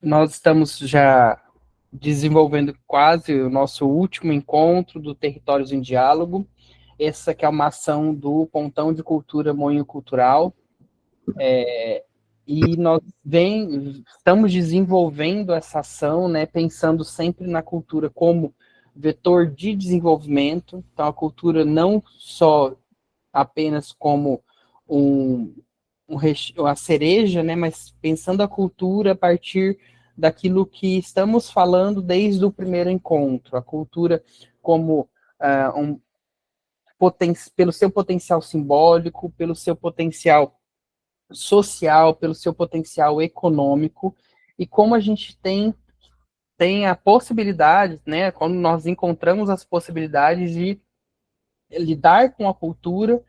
Nós estamos já desenvolvendo quase o nosso último encontro do Territórios em Diálogo. Essa que é uma ação do Pontão de Cultura Moinho Cultural. E nós estamos desenvolvendo essa ação, né, pensando sempre na cultura como vetor de desenvolvimento. Então, a cultura não só apenas como um, a cereja, né, mas pensando a cultura a partir daquilo que estamos falando desde o primeiro encontro, a cultura como pelo seu potencial simbólico, pelo seu potencial social, pelo seu potencial econômico, e como a gente tem a possibilidade, né, quando nós encontramos as possibilidades de lidar com a cultura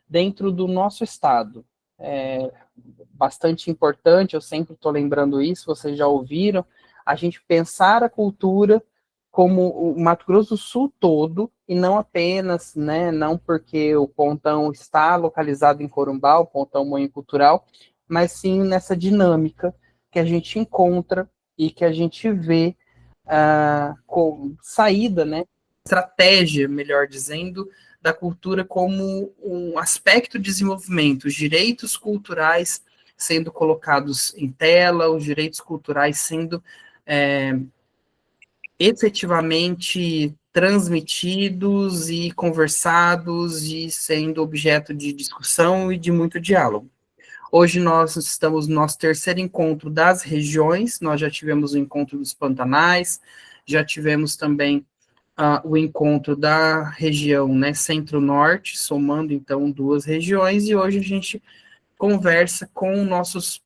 dentro do nosso estado. É bastante importante, eu sempre estou lembrando isso, vocês já ouviram, a gente pensar a cultura como o Mato Grosso do Sul todo, e não apenas, né, não porque o Pontão está localizado em Corumbá, o Pontão Moinho Cultural, mas sim nessa dinâmica que a gente encontra e que a gente vê com saída, né, estratégia, melhor dizendo, da cultura como um aspecto de desenvolvimento, os direitos culturais sendo colocados em tela, os direitos culturais sendo efetivamente transmitidos e conversados e sendo objeto de discussão e de muito diálogo. Hoje nós estamos no nosso terceiro encontro das regiões, nós já tivemos o encontro dos Pantanais, já tivemos também o encontro da região, né, Centro-Norte, somando então duas regiões, e hoje a gente conversa com nossos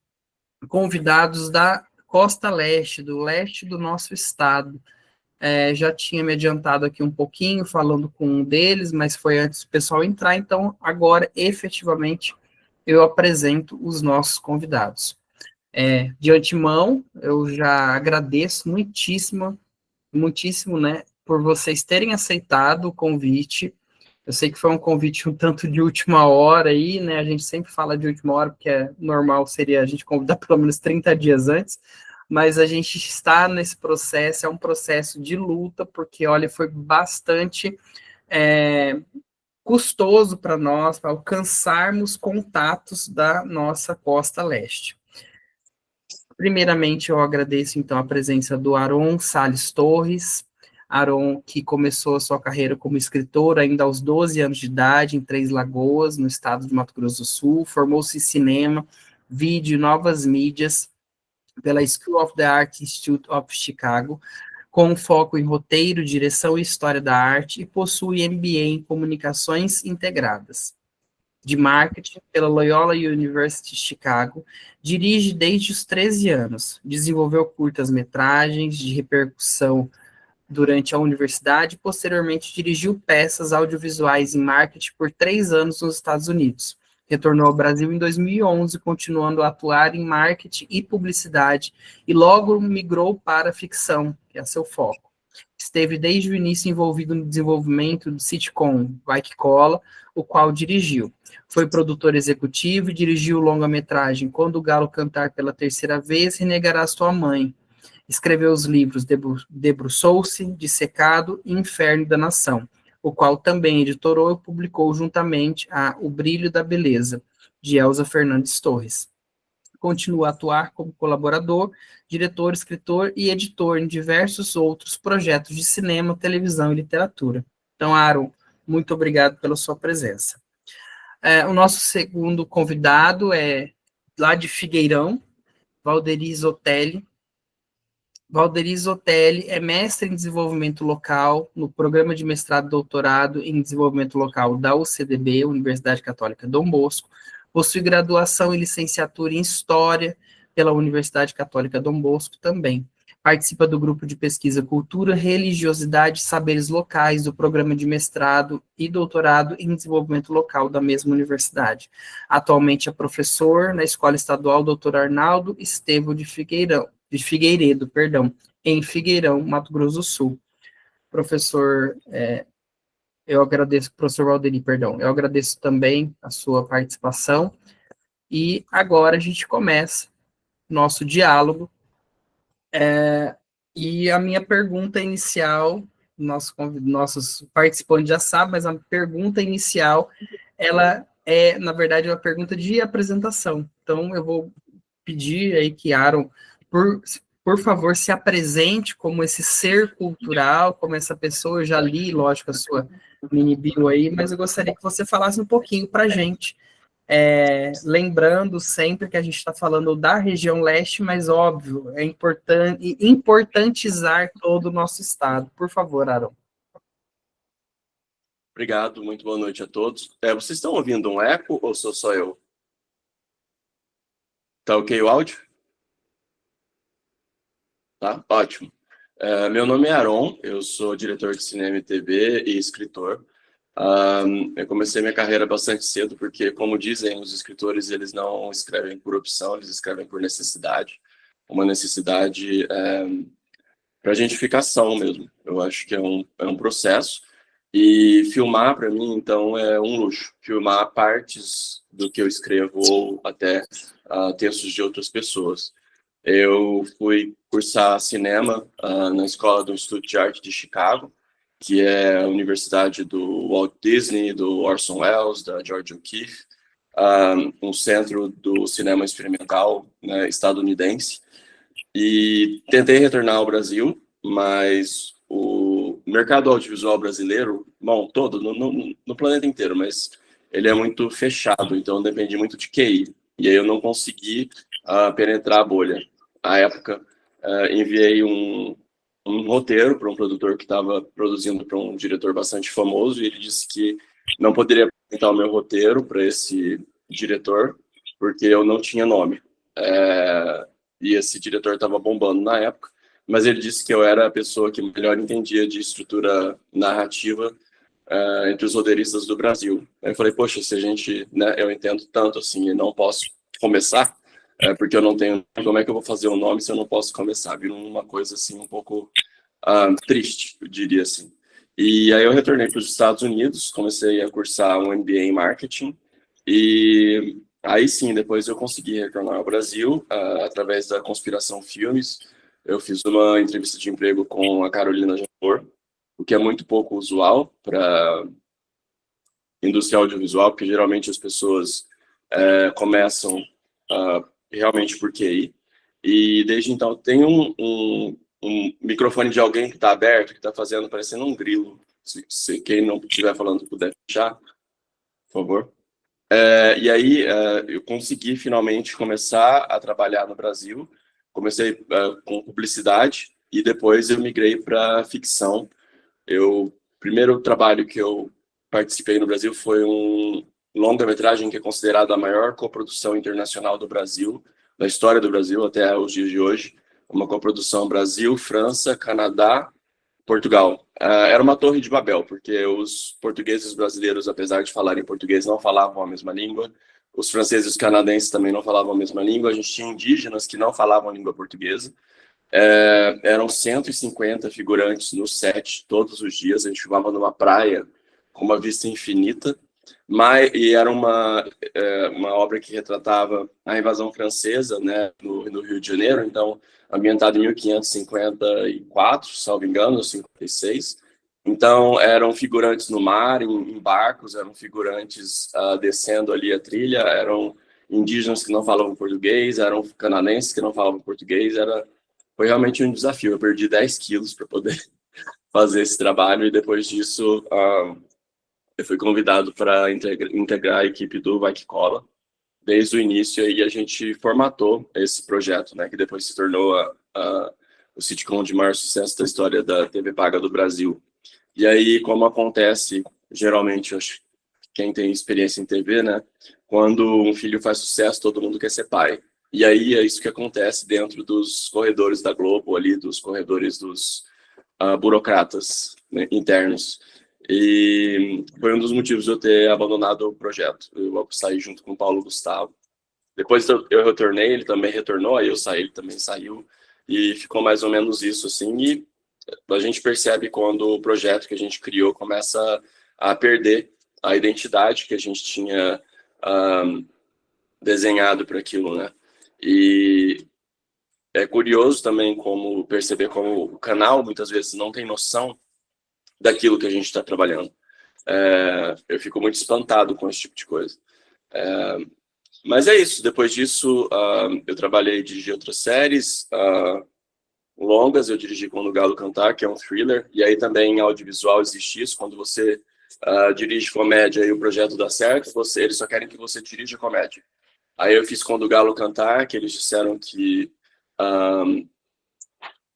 convidados da costa leste, do leste do nosso estado. Já tinha me adiantado aqui um pouquinho, falando com um deles, mas foi antes do pessoal entrar, então agora, efetivamente, eu apresento os nossos convidados. De antemão, eu já agradeço muitíssimo, né, por vocês terem aceitado o convite. Eu sei que foi um convite um tanto de última hora aí, né? A gente sempre fala de última hora, porque normal seria a gente convidar pelo menos 30 dias antes, mas a gente está nesse processo, é um processo de luta, porque, olha, foi bastante custoso para nós, para alcançarmos contatos da nossa costa leste. Primeiramente, eu agradeço, então, a presença do Aron Salles Torres. Aron, que começou a sua carreira como escritor ainda aos 12 anos de idade, em Três Lagoas, no estado de Mato Grosso do Sul, formou-se em cinema, vídeo e novas mídias pela School of the Art Institute of Chicago, com foco em roteiro, direção e história da arte, e possui MBA em comunicações integradas de marketing pela Loyola University Chicago, dirige desde os 13 anos, desenvolveu curtas-metragens de repercussão durante a universidade e posteriormente dirigiu peças audiovisuais em marketing por 3 anos nos Estados Unidos. Retornou ao Brasil em 2011, continuando a atuar em marketing e publicidade, e logo migrou para a ficção, que é seu foco. Esteve desde o início envolvido no desenvolvimento do sitcom Vai Que Cola, o qual dirigiu. Foi produtor executivo e dirigiu o longa-metragem Quando o Galo Cantar pela Terceira Vez, Renegará Sua Mãe. Escreveu os livros Debruçou-se, Dissecado e Inferno da Nação, o qual também editorou e publicou juntamente a O Brilho da Beleza, de Elza Fernandes Torres. Continua a atuar como colaborador, diretor, escritor e editor em diversos outros projetos de cinema, televisão e literatura. Então, Aaron, muito obrigado pela sua presença. O nosso segundo convidado é lá de Figueirão, Valderi Zotelli. Valderi Zotelli é mestre em desenvolvimento local no programa de mestrado e doutorado em desenvolvimento local da UCDB, Universidade Católica Dom Bosco. Possui graduação e licenciatura em História pela Universidade Católica Dom Bosco também. Participa do grupo de pesquisa Cultura, Religiosidade e Saberes Locais do programa de mestrado e doutorado em desenvolvimento local da mesma universidade. Atualmente é professor na Escola Estadual Dr. Arnaldo Estevão de Figueiredo, em Figueirão, Mato Grosso do Sul. Professor, professor Valderi, eu agradeço também a sua participação, e agora a gente começa nosso diálogo E a minha pergunta inicial, nossos participantes já sabem, mas a pergunta inicial, ela é, na verdade, uma pergunta de apresentação. Então, eu vou pedir aí que Aaron, por favor, se apresente como esse ser cultural, como essa pessoa. Eu já li, lógico, a sua mini bio aí, mas eu gostaria que você falasse um pouquinho para a gente. Lembrando sempre que a gente está falando da região leste, mas óbvio, é importante importantizar todo o nosso estado. Por favor, Aaron. Obrigado, muito boa noite a todos. Vocês estão ouvindo um eco ou sou só eu? Tá ok o áudio? Tá, ótimo. Meu nome é Aaron, eu sou diretor de cinema e TV e escritor. Eu comecei minha carreira bastante cedo, porque, como dizem os escritores, eles não escrevem por opção, eles escrevem por necessidade. Uma necessidade para gentrificação mesmo. Eu acho que é um processo. E filmar, para mim, então, é um luxo. Filmar partes do que eu escrevo ou até textos de outras pessoas. Eu fui cursar cinema na Escola do Instituto de Arte de Chicago, que é a universidade do Walt Disney, do Orson Welles, da George O'Keeffe, um centro do cinema experimental, né, estadunidense. E tentei retornar ao Brasil, mas o mercado audiovisual brasileiro, bom, todo, no planeta inteiro, mas ele é muito fechado, então depende muito de QI. E aí eu não consegui penetrar a bolha. À época, enviei um roteiro para um produtor que estava produzindo para um diretor bastante famoso, e ele disse que não poderia apresentar o meu roteiro para esse diretor, porque eu não tinha nome. E esse diretor estava bombando na época, mas ele disse que eu era a pessoa que melhor entendia de estrutura narrativa entre os roteiristas do Brasil. Aí eu falei, poxa, se a gente, né, eu entendo tanto assim e não posso começar, porque eu não tenho, como é que eu vou fazer o nome se eu não posso começar? Virou uma coisa assim um pouco triste, eu diria assim. E aí eu retornei para os Estados Unidos, comecei a cursar um MBA em marketing, e aí sim, depois eu consegui retornar ao Brasil através da Conspiração Filmes. Eu fiz uma entrevista de emprego com a Carolina Japor, o que é muito pouco usual para indústria audiovisual, porque geralmente as pessoas começam realmente por QI. E desde então tem um microfone de alguém que está aberto, que está fazendo, parecendo um grilo. Se quem não estiver falando puder fechar, por favor. E aí eu consegui finalmente começar a trabalhar no Brasil. Comecei com publicidade e depois eu migrei para ficção. O primeiro trabalho que eu participei no Brasil foi um longa-metragem que é considerado a maior coprodução internacional do Brasil, da história do Brasil até os dias de hoje. Uma coprodução Brasil, França, Canadá, Portugal. Era uma torre de Babel, porque os portugueses brasileiros, apesar de falarem português, não falavam a mesma língua. Os franceses e os canadenses também não falavam a mesma língua. A gente tinha indígenas que não falavam a língua portuguesa. Eram 150 figurantes no set todos os dias. A gente filmava numa praia com uma vista infinita. E era uma obra que retratava a invasão francesa, né, no Rio de Janeiro. Então, ambientado em 1554, salvo engano, 56. Então, eram figurantes no mar, em barcos, eram figurantes descendo ali a trilha, eram indígenas que não falavam português, eram canadenses que não falavam português. Foi realmente um desafio. Eu perdi 10 quilos para poder fazer esse trabalho, e depois disso eu fui convidado para integrar a equipe do Vai Que Cola. Desde o início aí a gente formatou esse projeto, né, que depois se tornou o sitcom de maior sucesso da história da TV paga do Brasil. E aí, como acontece, geralmente, quem tem experiência em TV, né, quando um filho faz sucesso, todo mundo quer ser pai. E aí é isso que acontece dentro dos corredores da Globo, ali, dos corredores dos burocratas, né, internos. E foi um dos motivos de eu ter abandonado o projeto. Eu saí junto com o Paulo Gustavo. Depois eu retornei, ele também retornou, aí eu saí, ele também saiu, e ficou mais ou menos isso, assim. E a gente percebe quando o projeto que a gente criou começa a perder a identidade que a gente tinha desenhado para aquilo, né? E é curioso também como perceber como o canal muitas vezes não tem noção daquilo que a gente está trabalhando. Eu fico muito espantado com esse tipo de coisa. Mas é isso. Depois disso, eu trabalhei e dirigi outras séries longas. Eu dirigi Quando o Galo Cantar, que é um thriller. E aí também em audiovisual existe isso. Quando você dirige comédia e o projeto dá certo, eles só querem que você dirija comédia. Aí eu fiz Quando o Galo Cantar, que eles disseram que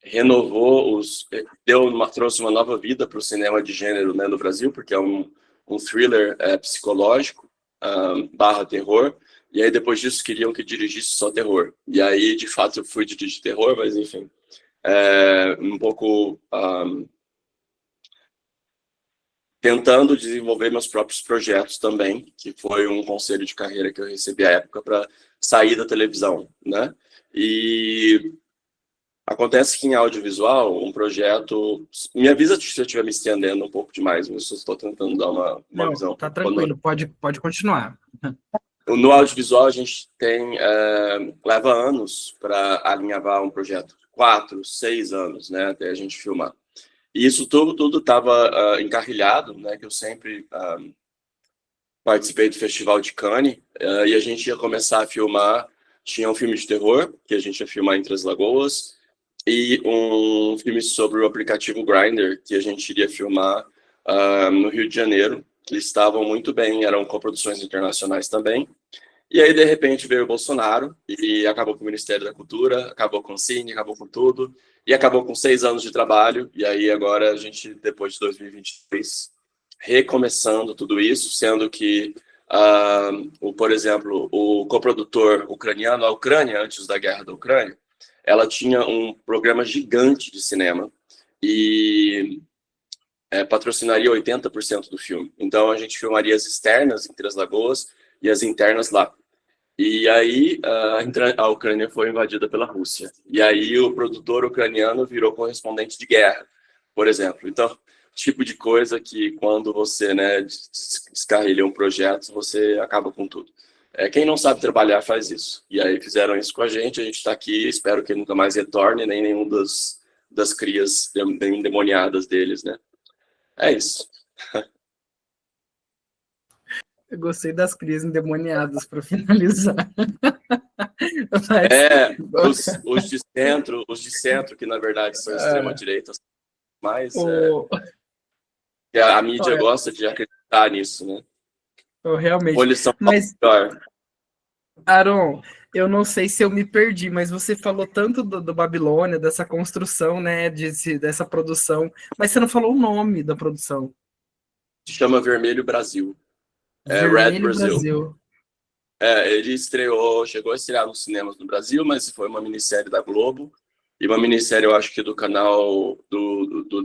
renovou trouxe uma nova vida para o cinema de gênero, né, no Brasil, porque é um thriller psicológico barra terror. E aí depois disso queriam que dirigisse só terror. E aí de fato eu fui dirigir terror, mas enfim, um pouco tentando desenvolver meus próprios projetos também, que foi um conselho de carreira que eu recebi à época para sair da televisão, né? E acontece que em audiovisual, um projeto... Me avisa se eu estiver me estendendo um pouco demais, mas eu estou tentando dar uma visão. Tá tranquilo, pode continuar. No audiovisual, a gente leva anos para alinhavar um projeto. 4, 6 anos, né, até a gente filmar. E isso tudo estava encarrilhado, né, que eu sempre participei do Festival de Cannes, e a gente ia começar a filmar. Tinha um filme de terror, que a gente ia filmar em Três Lagoas, e um filme sobre o aplicativo Grindr, que a gente iria filmar no Rio de Janeiro, que estavam muito bem, eram coproduções internacionais também. E aí, de repente, veio o Bolsonaro e acabou com o Ministério da Cultura, acabou com o Cine, acabou com tudo, e acabou com 6 anos de trabalho. E aí, agora, a gente, depois de 2023, recomeçando tudo isso, sendo que, por exemplo, o coprodutor ucraniano, a Ucrânia, antes da guerra da Ucrânia, ela tinha um programa gigante de cinema e patrocinaria 80% do filme. Então, a gente filmaria as externas em Três Lagoas e as internas lá. E aí, a Ucrânia foi invadida pela Rússia. E aí, o produtor ucraniano virou correspondente de guerra, por exemplo. Então, tipo de coisa que, quando você, né, descarrilha um projeto, você acaba com tudo. Quem não sabe trabalhar faz isso. E aí fizeram isso com a gente está aqui, espero que nunca mais retorne, nem nenhum das crias endemoniadas deles, né? É isso. Eu gostei das crias endemoniadas para finalizar. Mas... os de centro, que na verdade são extrema-direita, mas a mídia gosta de acreditar nisso, né? Realmente. Eles mas, Aron, eu não sei se eu me perdi, mas você falou tanto do Babilônia, dessa construção, né, dessa produção, mas você não falou o nome da produção. Se chama Vermelho Brasil. Vermelho Red Brasil. Ele chegou a estrear nos cinemas no Brasil, mas foi uma minissérie da Globo, e uma minissérie, eu acho que do canal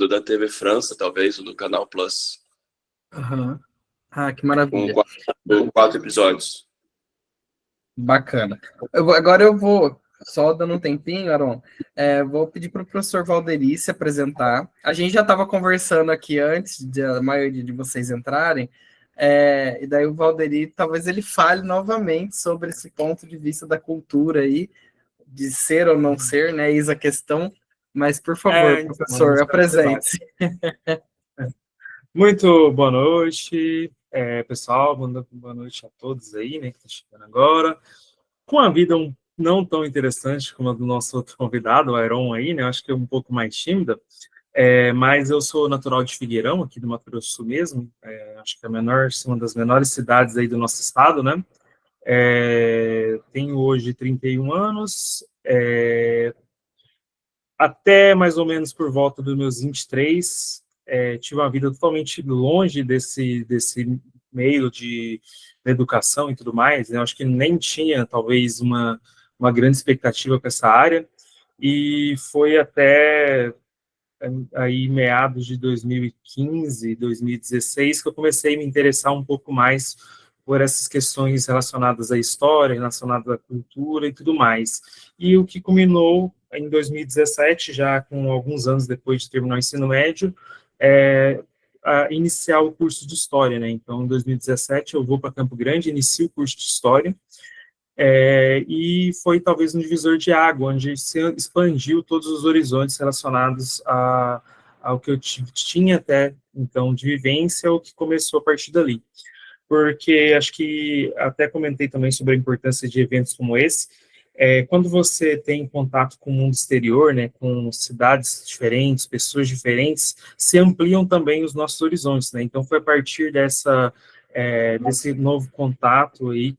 da TV França, talvez, ou do Canal Plus. Uhum. Ah, que maravilha. Com 4 episódios. Bacana. Agora eu vou, só dando um tempinho, Aron, vou pedir para o professor Valderi se apresentar. A gente já estava conversando aqui antes da maioria de vocês entrarem, e daí o Valderi, talvez ele fale novamente sobre esse ponto de vista da cultura aí, de ser ou não ser, né, eis a questão, mas, por favor, professor, apresente-se. Muito boa noite, pessoal, boa noite a todos aí, né, que estão chegando agora. Com a vida não tão interessante como a do nosso outro convidado, o Aron aí, né, eu acho que é um pouco mais tímida, mas eu sou natural de Figueirão, aqui do Mato Grosso do Sul mesmo, acho que é uma das menores cidades aí do nosso estado, né, tenho hoje 31 anos, até mais ou menos por volta dos meus 23, tive uma vida totalmente longe desse meio de educação e tudo mais, né? Eu acho que nem tinha, talvez, uma grande expectativa para essa área, e foi até aí meados de 2015, 2016, que eu comecei a me interessar um pouco mais por essas questões relacionadas à história, relacionadas à cultura e tudo mais. E o que culminou em 2017, já com alguns anos depois de terminar o ensino médio, a iniciar o curso de História, né? Então, em 2017, eu vou para Campo Grande, inicio o curso de História, e foi talvez um divisor de água, onde se expandiu todos os horizontes relacionados ao que eu tinha até então de vivência, o que começou a partir dali. Porque acho que até comentei também sobre a importância de eventos como esse. Quando você tem contato com o mundo exterior, né, com cidades diferentes, pessoas diferentes, se ampliam também os nossos horizontes, né? Então foi a partir desse novo contato aí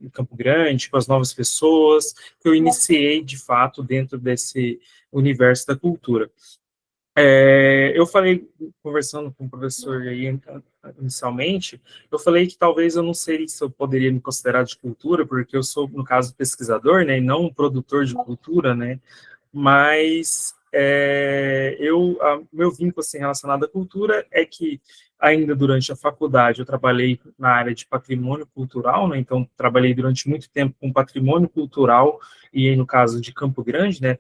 em Campo Grande, com as novas pessoas, que eu iniciei, de fato, dentro desse universo da cultura. Eu falei, conversando com o professor aí inicialmente, eu falei que talvez eu não sei se eu poderia me considerar de cultura, porque eu sou, no caso, pesquisador, né, e não um produtor de cultura, né, mas meu vínculo assim, relacionado à cultura é que ainda durante a faculdade eu trabalhei na área de patrimônio cultural, né, então trabalhei durante muito tempo com patrimônio cultural e no caso de Campo Grande, né,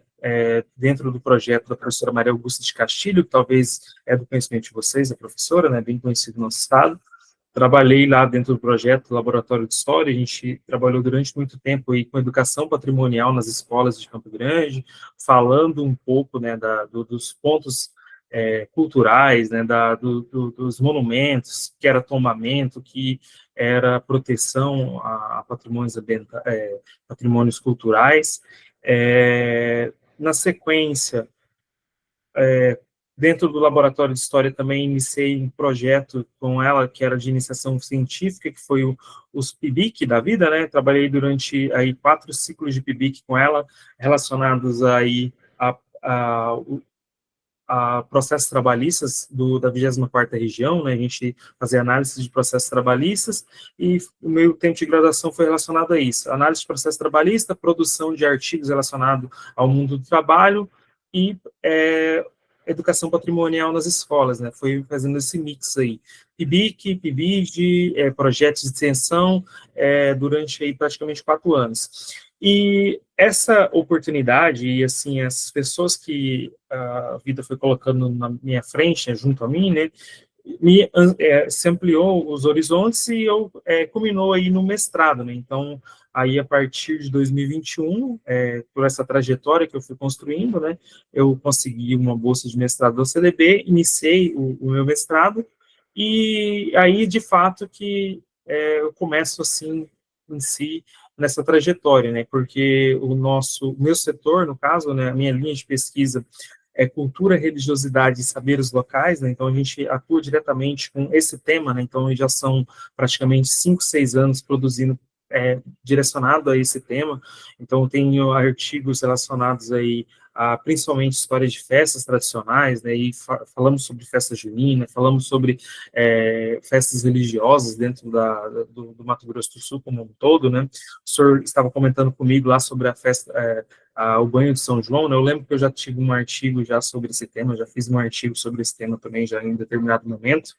dentro do projeto da professora Maria Augusta de Castilho, que talvez é do conhecimento de vocês, a professora, né, bem conhecida no nosso estado. Trabalhei lá dentro do projeto Laboratório de História, a gente trabalhou durante muito tempo aí com educação patrimonial nas escolas de Campo Grande, falando um pouco, né, dos pontos culturais, né, dos monumentos, que era tombamento, que era proteção a patrimônios culturais. Na sequência, dentro do Laboratório de História também iniciei um projeto com ela, que era de iniciação científica, que foi os PIBIC da vida, né? Trabalhei durante aí 4 ciclos de PIBIC com ela, relacionados aí a processos trabalhistas da 24ª região, né? A gente fazia análise de processos trabalhistas, e o meu tempo de graduação foi relacionado a isso, análise de processo trabalhista, produção de artigos relacionados ao mundo do trabalho, e educação patrimonial nas escolas, né? Foi fazendo esse mix aí. PIBIC, PIBID, projetos de extensão, durante aí praticamente 4 anos. E essa oportunidade, e assim, as pessoas que a vida foi colocando na minha frente, né, junto a mim, né, se ampliou os horizontes e eu culminou aí no mestrado, né? Então, aí a partir de 2021, por essa trajetória que eu fui construindo, né, eu consegui uma bolsa de mestrado da CDB, iniciei o meu mestrado, e aí, de fato, que eu começo, assim, em si, nessa trajetória, né, porque o meu setor, no caso, né, a minha linha de pesquisa cultura, religiosidade e saberes locais, né? Então a gente atua diretamente com esse tema, né? Então já são praticamente 5, 6 anos produzindo direcionado a esse tema. Então tenho artigos relacionados aí principalmente história de festas tradicionais, né, e falamos sobre festa junina, falamos sobre festas religiosas dentro do Mato Grosso do Sul como um todo, né. O senhor estava comentando comigo lá sobre a festa, o banho de São João, né. Eu lembro que eu já tive um artigo já sobre esse tema, eu já fiz um artigo sobre esse tema também já em determinado momento,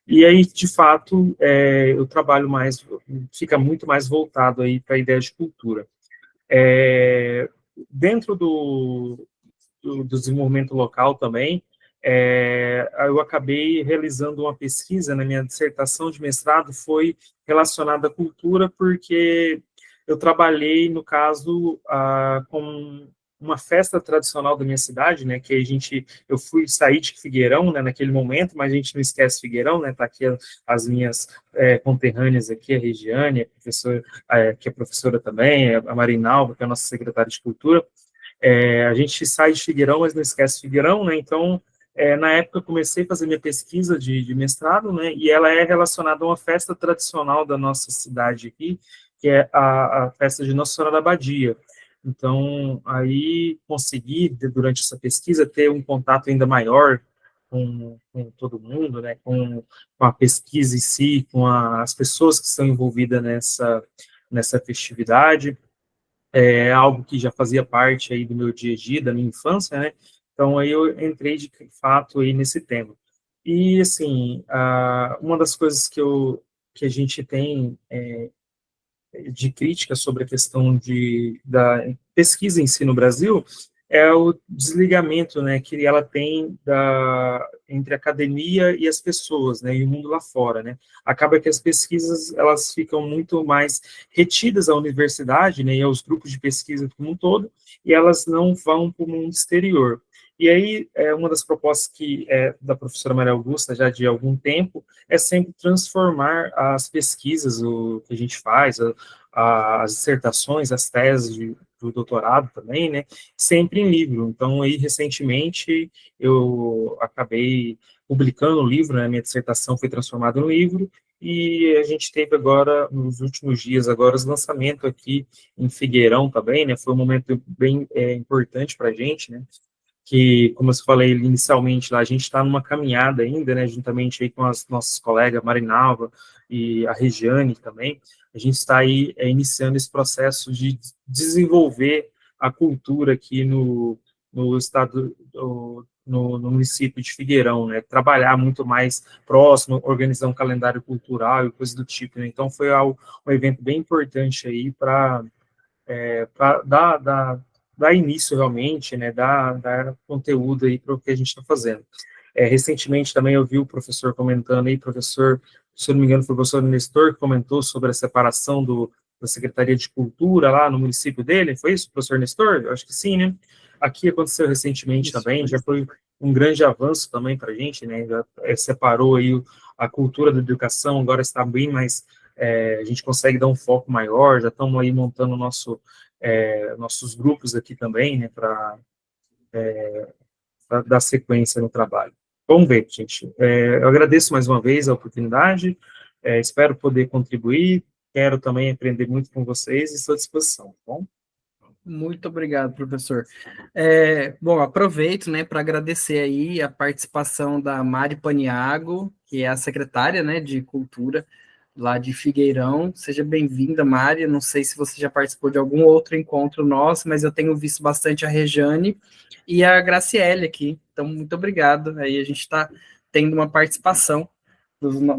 e aí, de fato, eu trabalho mais, fica muito mais voltado aí para a ideia de cultura. Dentro do desenvolvimento local também, eu acabei realizando uma pesquisa, na minha dissertação de mestrado foi relacionada à cultura, porque eu trabalhei, no caso, com uma festa tradicional da minha cidade, né, que eu fui sair de Figueirão, né, naquele momento, mas a gente não esquece Figueirão, né, tá aqui as minhas conterrâneas aqui, a Regiane, que é professora também, a Marinalva, que é a nossa secretária de Cultura. A gente sai de Figueirão, mas não esquece Figueirão, né, então, na época eu comecei a fazer minha pesquisa de mestrado, né, e ela é relacionada a uma festa tradicional da nossa cidade aqui, que é a festa de Nossa Senhora da Abadia. Então, aí consegui, durante essa pesquisa, ter um contato ainda maior com todo mundo, né, com a pesquisa em si, com as pessoas que estão envolvidas nessa festividade. Algo que já fazia parte aí do meu dia a dia, da minha infância, né, então aí eu entrei de fato aí nesse tema. E, assim, uma das coisas que a gente tem de crítica sobre a questão da pesquisa em si no Brasil é o desligamento, né, que ela tem entre a academia e as pessoas, né, e o mundo lá fora, né. Acaba que as pesquisas, elas ficam muito mais retidas à universidade, né, e aos grupos de pesquisa como um todo, e elas não vão para o mundo exterior. E aí, uma das propostas da professora Maria Augusta, já de algum tempo, é sempre transformar as pesquisas, o que a gente faz, as dissertações, as teses do doutorado também, né, sempre em livro. Então, aí, recentemente, eu acabei publicando o livro, né, minha dissertação foi transformada em livro, e a gente teve agora, nos últimos dias, agora, os lançamentos aqui em Figueirão também, né, foi um momento bem importante para a gente, né, que, como eu falei inicialmente lá, a gente está numa caminhada ainda, né, juntamente aí com as nossas colegas Marinalva e a Regiane também, a gente está aí iniciando esse processo de desenvolver a cultura aqui no estado, no município de Figueirão, né, trabalhar muito mais próximo, organizar um calendário cultural e coisas do tipo, né, então foi um evento bem importante aí para dar início realmente, né, dar conteúdo aí para o que a gente está fazendo. Recentemente também eu vi o professor comentando aí, se eu não me engano foi o professor Nestor que comentou sobre a separação da Secretaria de Cultura lá no município dele, foi isso, professor Nestor? Eu acho que sim, né? Aqui aconteceu recentemente isso, também, já foi um grande avanço também para a gente, né, já separou aí a cultura da educação, agora está bem mais, a gente consegue dar um foco maior, já estamos aí montando nossos grupos aqui também, né, para dar sequência no trabalho. Vamos ver, gente. Eu agradeço mais uma vez a oportunidade, espero poder contribuir, quero também aprender muito com vocês e estou à disposição, tá bom? Muito obrigado, professor. Bom, aproveito, né, para agradecer aí a participação da Mari Paniago, que é a secretária, né, de Cultura lá de Figueirão. Seja bem-vinda, Mari. Não sei se você já participou de algum outro encontro nosso, mas eu tenho visto bastante a Rejane e a Graciele aqui. Então, muito obrigado. Aí a gente está tendo uma participação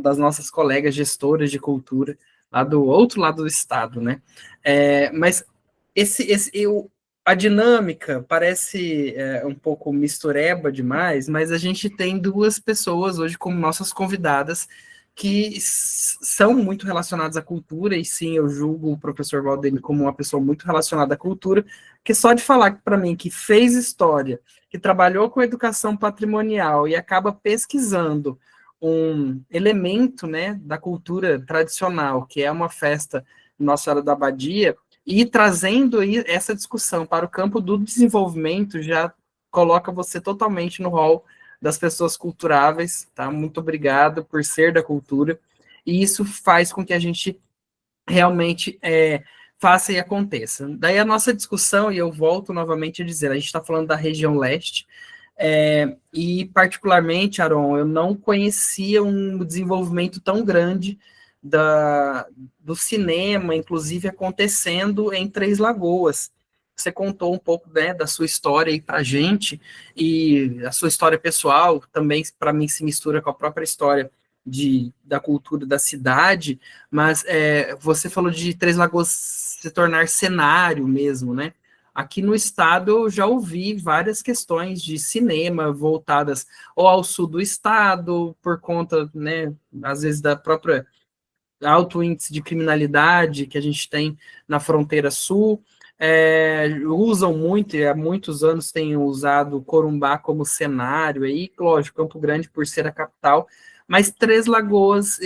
das nossas colegas gestoras de cultura lá do outro lado do estado, né? Mas a dinâmica parece um pouco mistureba demais, mas a gente tem duas pessoas hoje como nossas convidadas que são muito relacionadas à cultura, e sim, eu julgo o professor Valdeni como uma pessoa muito relacionada à cultura, que só de falar para mim que fez história, que trabalhou com educação patrimonial e acaba pesquisando um elemento, né, da cultura tradicional, que é uma festa Nossa Senhora da Abadia, e trazendo essa discussão para o campo do desenvolvimento já coloca você totalmente no rol das pessoas culturáveis, tá? Muito obrigado por ser da cultura, e isso faz com que a gente realmente faça e aconteça. Daí a nossa discussão, e eu volto novamente a dizer, a gente está falando da região leste, e particularmente, Aron, eu não conhecia um desenvolvimento tão grande do cinema, inclusive acontecendo em Três Lagoas. Você contou um pouco, né, da sua história aí para a gente, e a sua história pessoal também, para mim, se mistura com a própria história da cultura da cidade, mas você falou de Três Lagoas se tornar cenário mesmo, né? Aqui no estado eu já ouvi várias questões de cinema voltadas ou ao sul do estado, por conta, né, às vezes da própria alto índice de criminalidade que a gente tem na fronteira sul, usam muito, e há muitos anos têm usado Corumbá como cenário, aí, lógico, Campo Grande por ser a capital, mas Três Lagoas,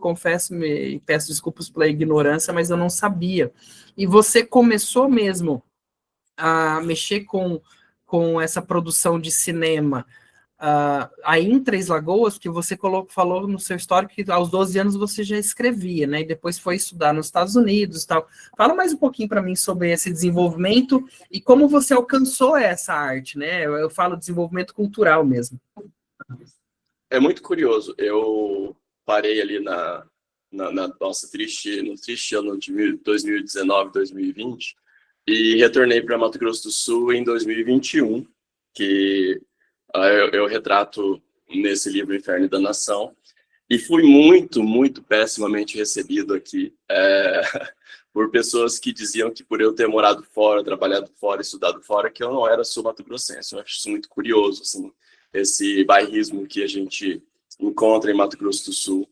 confesso e peço desculpas pela ignorância, mas eu não sabia. E você começou mesmo a mexer com essa produção de cinema aí em Três Lagoas, que você falou no seu histórico que aos 12 anos você já escrevia, né? E depois foi estudar nos Estados Unidos e tal. Fala mais um pouquinho para mim sobre esse desenvolvimento e como você alcançou essa arte, né? Eu falo desenvolvimento cultural mesmo. É muito curioso. Eu parei ali no triste ano de 2019, 2020, e retornei para Mato Grosso do Sul em 2021, que eu retrato nesse livro Inferno da Nação, e fui muito, muito pessimamente recebido aqui por pessoas que diziam que por eu ter morado fora, trabalhado fora, estudado fora, que eu não era sul-mato-grossense. Eu acho isso muito curioso, assim, esse bairrismo que a gente encontra em Mato Grosso do Sul.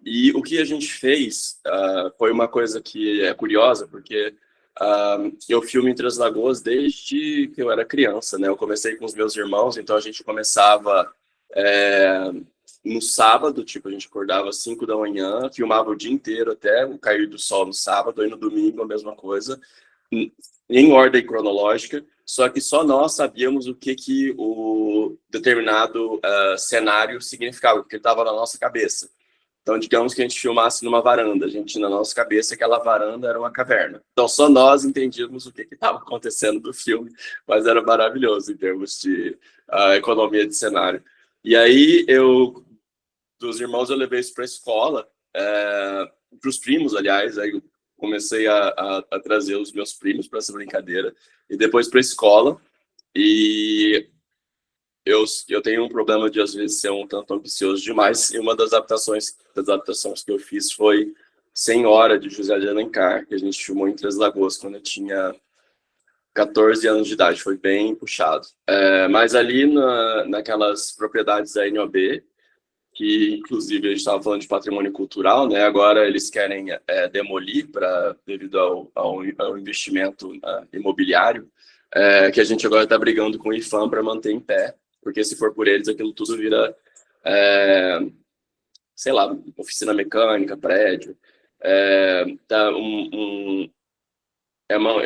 E o que a gente fez foi uma coisa que é curiosa, porque eu filmo em Três Lagoas desde que eu era criança, né? Eu comecei com os meus irmãos, então a gente começava no sábado, tipo, a gente acordava às 5 da manhã, filmava o dia inteiro até o cair do sol no sábado, e no domingo a mesma coisa, em ordem cronológica, só que só nós sabíamos o que o determinado cenário significava, porque estava na nossa cabeça. Então, digamos que a gente filmasse numa varanda, a gente, na nossa cabeça, aquela varanda era uma caverna. Então, só nós entendíamos o que estava acontecendo no filme, mas era maravilhoso em termos de economia de cenário. E aí, dos irmãos, eu levei isso para a escola, para os primos, aliás, aí eu comecei a trazer os meus primos para essa brincadeira, e depois para a escola, e eu tenho um problema de, às vezes, ser um tanto ambicioso demais, e uma das adaptações que eu fiz foi Senhora, de José de Alencar, que a gente filmou em Três Lagoas, quando eu tinha 14 anos de idade, foi bem puxado. Mas ali naquelas propriedades da NOB, que inclusive a gente estava falando de patrimônio cultural, né? Agora eles querem demolir devido ao investimento imobiliário, que a gente agora está brigando com o IFAM para manter em pé, porque se for por eles, aquilo tudo vira, sei lá, oficina mecânica, prédio. É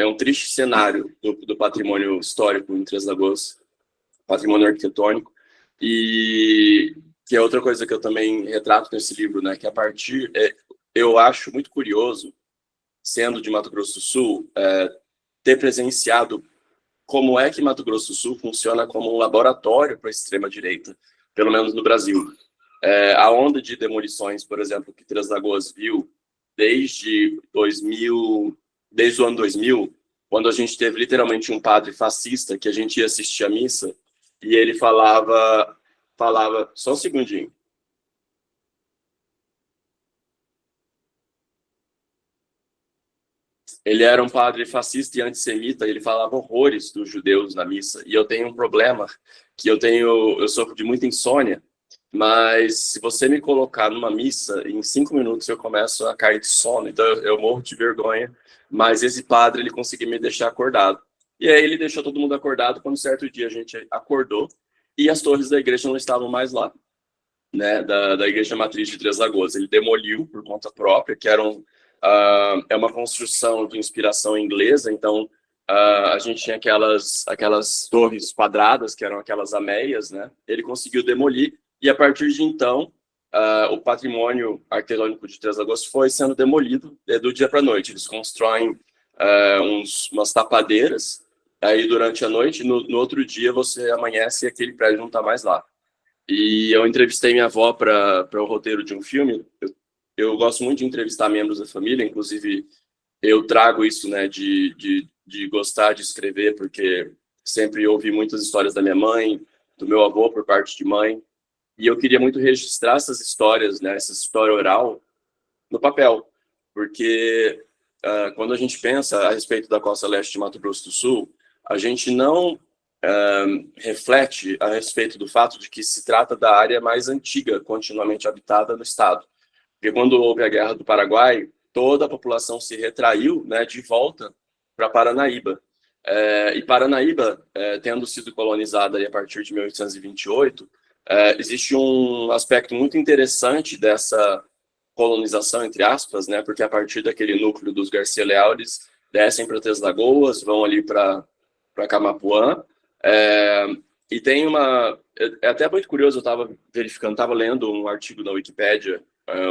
um triste cenário do patrimônio histórico em Três Lagoas, patrimônio arquitetônico, e que é outra coisa que eu também retrato nesse livro, né, que eu acho muito curioso, sendo de Mato Grosso do Sul, ter presenciado como é que Mato Grosso do Sul funciona como um laboratório para a extrema-direita, pelo menos no Brasil. A onda de demolições, por exemplo, que Três Lagoas viu desde o ano 2000, quando a gente teve literalmente um padre fascista que a gente ia assistir a missa e ele falava só um segundinho. Ele era um padre fascista e antissemita, e ele falava horrores dos judeus na missa. E eu tenho um problema, que eu sofro de muita insônia, mas se você me colocar numa missa, em 5 minutos eu começo a cair de sono, então eu morro de vergonha, mas esse padre, ele conseguiu me deixar acordado. E aí ele deixou todo mundo acordado, quando certo dia a gente acordou, e as torres da igreja não estavam mais lá, né, da Igreja Matriz de Três Lagoas. Ele demoliu por conta própria, que é uma construção de inspiração inglesa, então a gente tinha aquelas torres quadradas, que eram aquelas ameias, né? Ele conseguiu demolir, e a partir de então, o patrimônio arquitetônico de Três Lagoas foi sendo demolido do dia para a noite. Eles constroem umas tapadeiras, aí durante a noite, no outro dia você amanhece e aquele prédio não está mais lá. E eu entrevistei minha avó para o roteiro de um filme. Eu gosto muito de entrevistar membros da família, inclusive eu trago isso, né, de gostar de escrever, porque sempre ouvi muitas histórias da minha mãe, do meu avô por parte de mãe, e eu queria muito registrar essas histórias, né, essa história oral, no papel, porque quando a gente pensa a respeito da costa leste de Mato Grosso do Sul, a gente não reflete a respeito do fato de que se trata da área mais antiga continuamente habitada no estado. Porque quando houve a Guerra do Paraguai, toda a população se retraiu, né, de volta para Paranaíba. E Paranaíba, tendo sido colonizada ali a partir de 1828, existe um aspecto muito interessante dessa colonização, entre aspas, né, porque a partir daquele núcleo dos Garcia Leal, eles descem para Três Lagoas, vão ali para Camapuã, e tem é até muito curioso, eu estava verificando, estava lendo um artigo na Wikipédia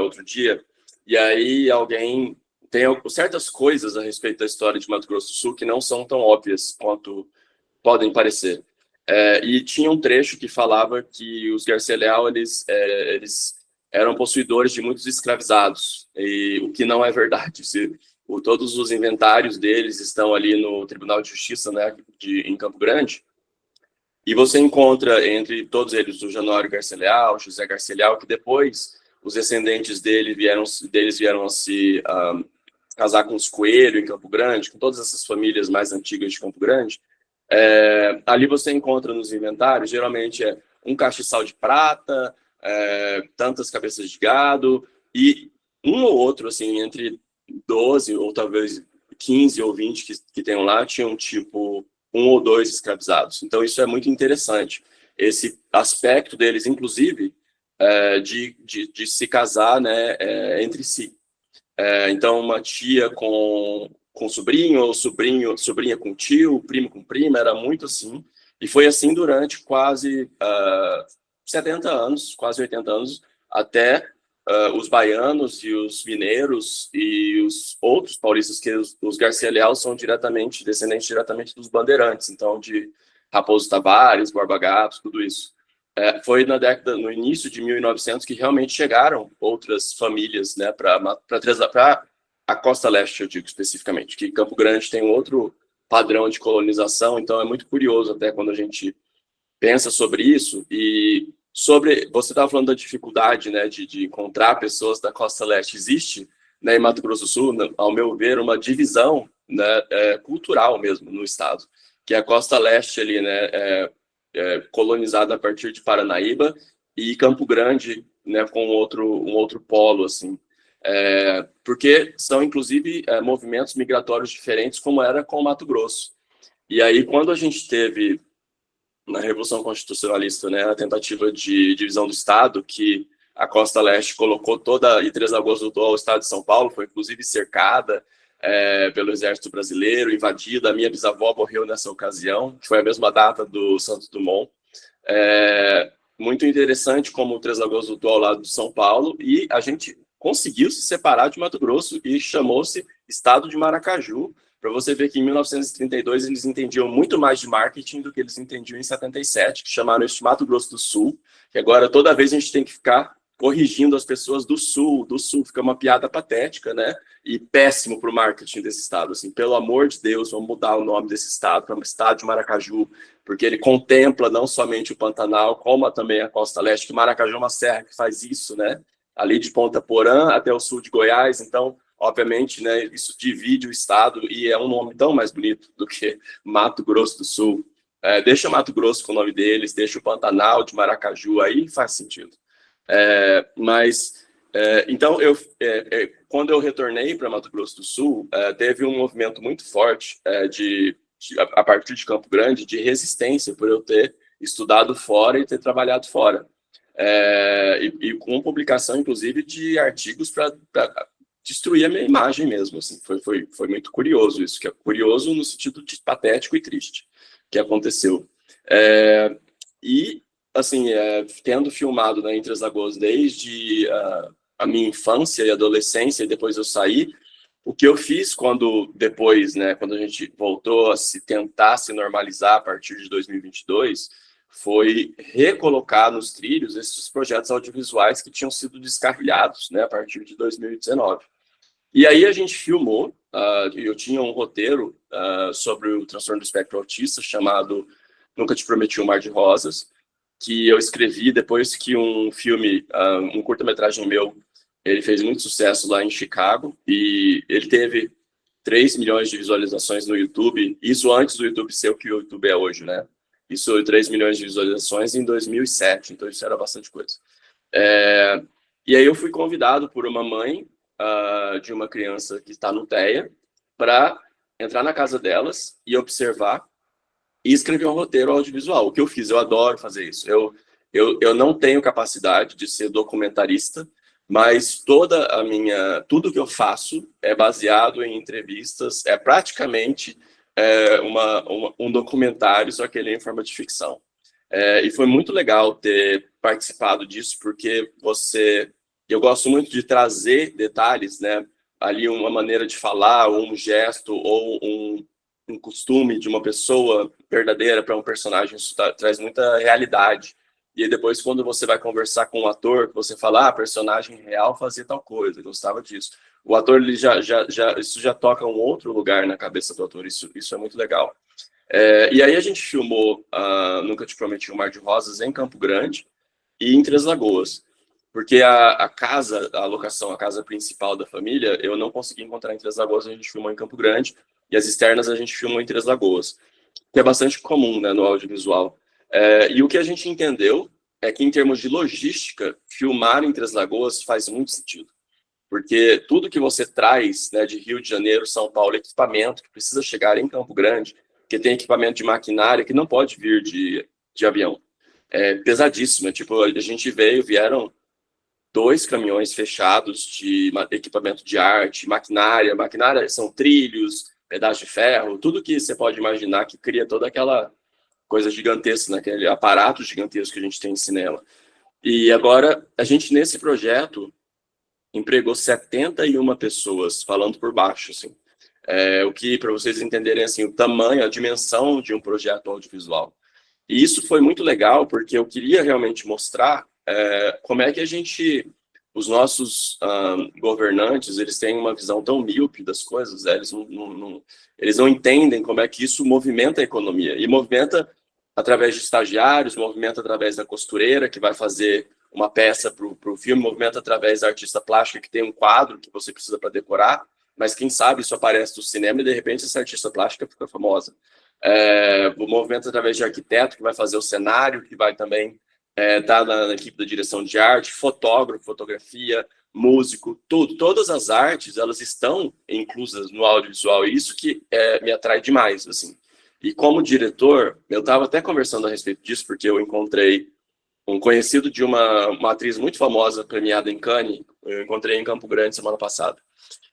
outro dia, e aí alguém tem certas coisas a respeito da história de Mato Grosso do Sul que não são tão óbvias quanto podem parecer. E tinha um trecho que falava que os Garcia Leal, eles eram possuidores de muitos escravizados, e o que não é verdade. Todos os inventários deles estão ali no Tribunal de Justiça, né, em Campo Grande, e você encontra entre todos eles o Januário Garcia Leal, José Garcia Leal, que depois os descendentes deles vieram a se casar com os Coelho em Campo Grande, com todas essas famílias mais antigas de Campo Grande. Ali você encontra nos inventários, geralmente um castiçal de prata, tantas cabeças de gado, e um ou outro, assim, entre 12 ou talvez 15 ou 20 que tenham lá, tinham tipo 1 ou 2 escravizados. Então isso é muito interessante. Esse aspecto deles, inclusive, de se casar, né, entre si. Então uma tia com sobrinho, ou sobrinha com tio, primo com prima, era muito assim. E foi assim durante quase 70 anos, quase 80 anos, até os baianos e os mineiros e os outros paulistas, que os Garcia Leal são descendentes diretamente dos bandeirantes, então de Raposo Tavares, Borba Gato, tudo isso. Foi no início de 1900 que realmente chegaram outras famílias, né, para a Costa Leste, eu digo especificamente, que Campo Grande tem um outro padrão de colonização, então é muito curioso até quando a gente pensa sobre isso. E você estava falando da dificuldade, né, de encontrar pessoas da Costa Leste. Existe, né, em Mato Grosso do Sul, ao meu ver, uma divisão, né, cultural mesmo no estado, que é a Costa Leste ali, né, colonizada a partir de Paranaíba, e Campo Grande, né, com um outro polo, assim. Porque são, inclusive, movimentos migratórios diferentes, como era com o Mato Grosso. E aí, quando a gente teve, na Revolução Constitucionalista, né, a tentativa de divisão do Estado, que a Costa Leste colocou e Três Lagoas voltou ao Estado de São Paulo, foi inclusive cercada pelo Exército Brasileiro, invadida. A minha bisavó morreu nessa ocasião, que foi a mesma data do Santos Dumont. Muito interessante como o Três Lagoas voltou ao lado de São Paulo, e a gente conseguiu se separar de Mato Grosso e chamou-se Estado de Maracaju, para você ver que em 1932 eles entendiam muito mais de marketing do que eles entendiam em 77, que chamaram isso de Mato Grosso do Sul, que agora toda vez a gente tem que ficar corrigindo as pessoas do Sul, fica uma piada patética, né? E péssimo para o marketing desse estado. Assim, pelo amor de Deus, vamos mudar o nome desse estado para o Estado de Maracaju, porque ele contempla não somente o Pantanal, como também a Costa Leste, que Maracaju é uma serra que faz isso, né? Ali de Ponta Porã até o sul de Goiás. Então, obviamente, né, isso divide o estado, e é um nome tão mais bonito do que Mato Grosso do Sul. Deixa Mato Grosso com o nome deles, deixa o Pantanal de Maracaju, aí faz sentido. Então, quando eu retornei para Mato Grosso do Sul, teve um movimento muito forte a partir de Campo Grande, de resistência por eu ter estudado fora e ter trabalhado fora. E com publicação, inclusive, de artigos para destruir a minha imagem mesmo. Assim. Foi muito curioso isso, que é curioso no sentido de patético e triste, que aconteceu. E, assim, tendo filmado, né, em Três Lagoas desde a minha infância e adolescência, e depois eu saí, o que eu fiz depois, né, quando a gente voltou a tentar se normalizar a partir de 2022, foi recolocar nos trilhos esses projetos audiovisuais que tinham sido descarrilhados, né, a partir de 2019. E aí a gente filmou, eu tinha um roteiro sobre o transtorno do espectro autista, chamado Nunca Te Prometi um Mar de Rosas, que eu escrevi depois que um filme, um curta-metragem meu, ele fez muito sucesso lá em Chicago, e ele teve 3 milhões de visualizações no YouTube, isso antes do YouTube ser o que o YouTube é hoje, né? Isso, 3 milhões de visualizações em 2007, então isso era bastante coisa. E aí eu fui convidado por uma mãe de uma criança que está no TEA para entrar na casa delas e observar e escrever um roteiro audiovisual. O que eu fiz, eu adoro fazer isso. Eu não tenho capacidade de ser documentarista, mas tudo que eu faço é baseado em entrevistas, é praticamente um documentário, só que ele é em forma de ficção. E foi muito legal ter participado disso, porque eu gosto muito de trazer detalhes, né? Ali uma maneira de falar, ou um gesto, ou um costume de uma pessoa verdadeira para um personagem, isso traz muita realidade. E aí depois, quando você vai conversar com um ator, você fala, a personagem real fazia tal coisa, gostava disso. O ator, ele isso já toca um outro lugar na cabeça do ator, isso é muito legal. E aí a gente filmou Nunca Te Prometi um Mar de Rosas em Campo Grande e em Três Lagoas. porque a casa, a locação, a casa principal da família, eu não consegui encontrar em Três Lagoas, a gente filmou em Campo Grande, e as externas a gente filmou em Três Lagoas, que é bastante comum, né, no audiovisual. E o que a gente entendeu é que, em termos de logística, filmar em Três Lagoas faz muito sentido, porque tudo que você traz, né, de Rio de Janeiro, São Paulo, equipamento que precisa chegar em Campo Grande, que tem equipamento de maquinária que não pode vir de avião. É pesadíssimo, tipo, a gente vieram 2 caminhões fechados de equipamento de arte, maquinária são trilhos, pedaço de ferro, tudo que você pode imaginar que cria toda aquela coisa gigantesca, né? Aquele aparato gigantesco que a gente tem em cinema. E agora, a gente, nesse projeto, empregou 71 pessoas, falando por baixo, assim. O que, para vocês entenderem, assim, o tamanho, a dimensão de um projeto audiovisual. E isso foi muito legal, porque eu queria realmente mostrar como é que os nossos governantes, eles têm uma visão tão míope das coisas, né? Eles não entendem como é que isso movimenta a economia. E movimenta através de estagiários, movimenta através da costureira, que vai fazer uma peça para o filme, movimenta através da artista plástica, que tem um quadro que você precisa para decorar, mas quem sabe isso aparece no cinema e, de repente, essa artista plástica fica famosa. O movimento através de arquiteto, que vai fazer o cenário, que vai também estar na equipe da direção de arte, fotógrafo, fotografia, músico, tudo. Todas as artes, elas estão inclusas no audiovisual, e isso que me atrai demais, assim. E como diretor, eu estava até conversando a respeito disso, porque eu encontrei um conhecido de uma atriz muito famosa, premiada em Cannes, eu encontrei em Campo Grande semana passada.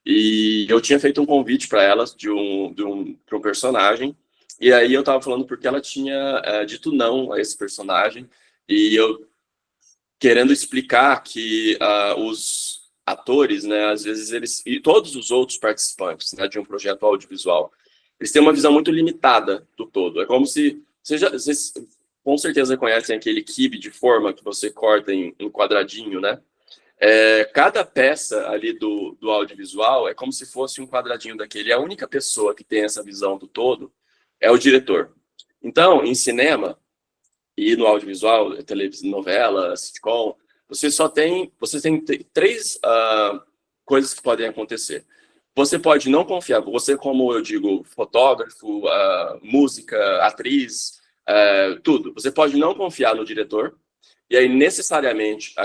E eu tinha feito um convite para ela para um personagem, e aí eu estava falando porque ela tinha dito não a esse personagem, e eu querendo explicar que os atores, né, às vezes e todos os outros participantes, né, de um projeto audiovisual, eles têm uma visão muito limitada do todo. É como se vocês com certeza conhecem aquele quibe de forma que você corta em quadradinho, né? Cada peça ali do audiovisual é como se fosse um quadradinho daquele. A única pessoa que tem essa visão do todo é o diretor. Então, em cinema e no audiovisual, televisão, novela, sitcom, você tem 3 coisas que podem acontecer. Você pode não confiar, você, como eu digo, fotógrafo, música, atriz, tudo. Você pode não confiar no diretor, e aí necessariamente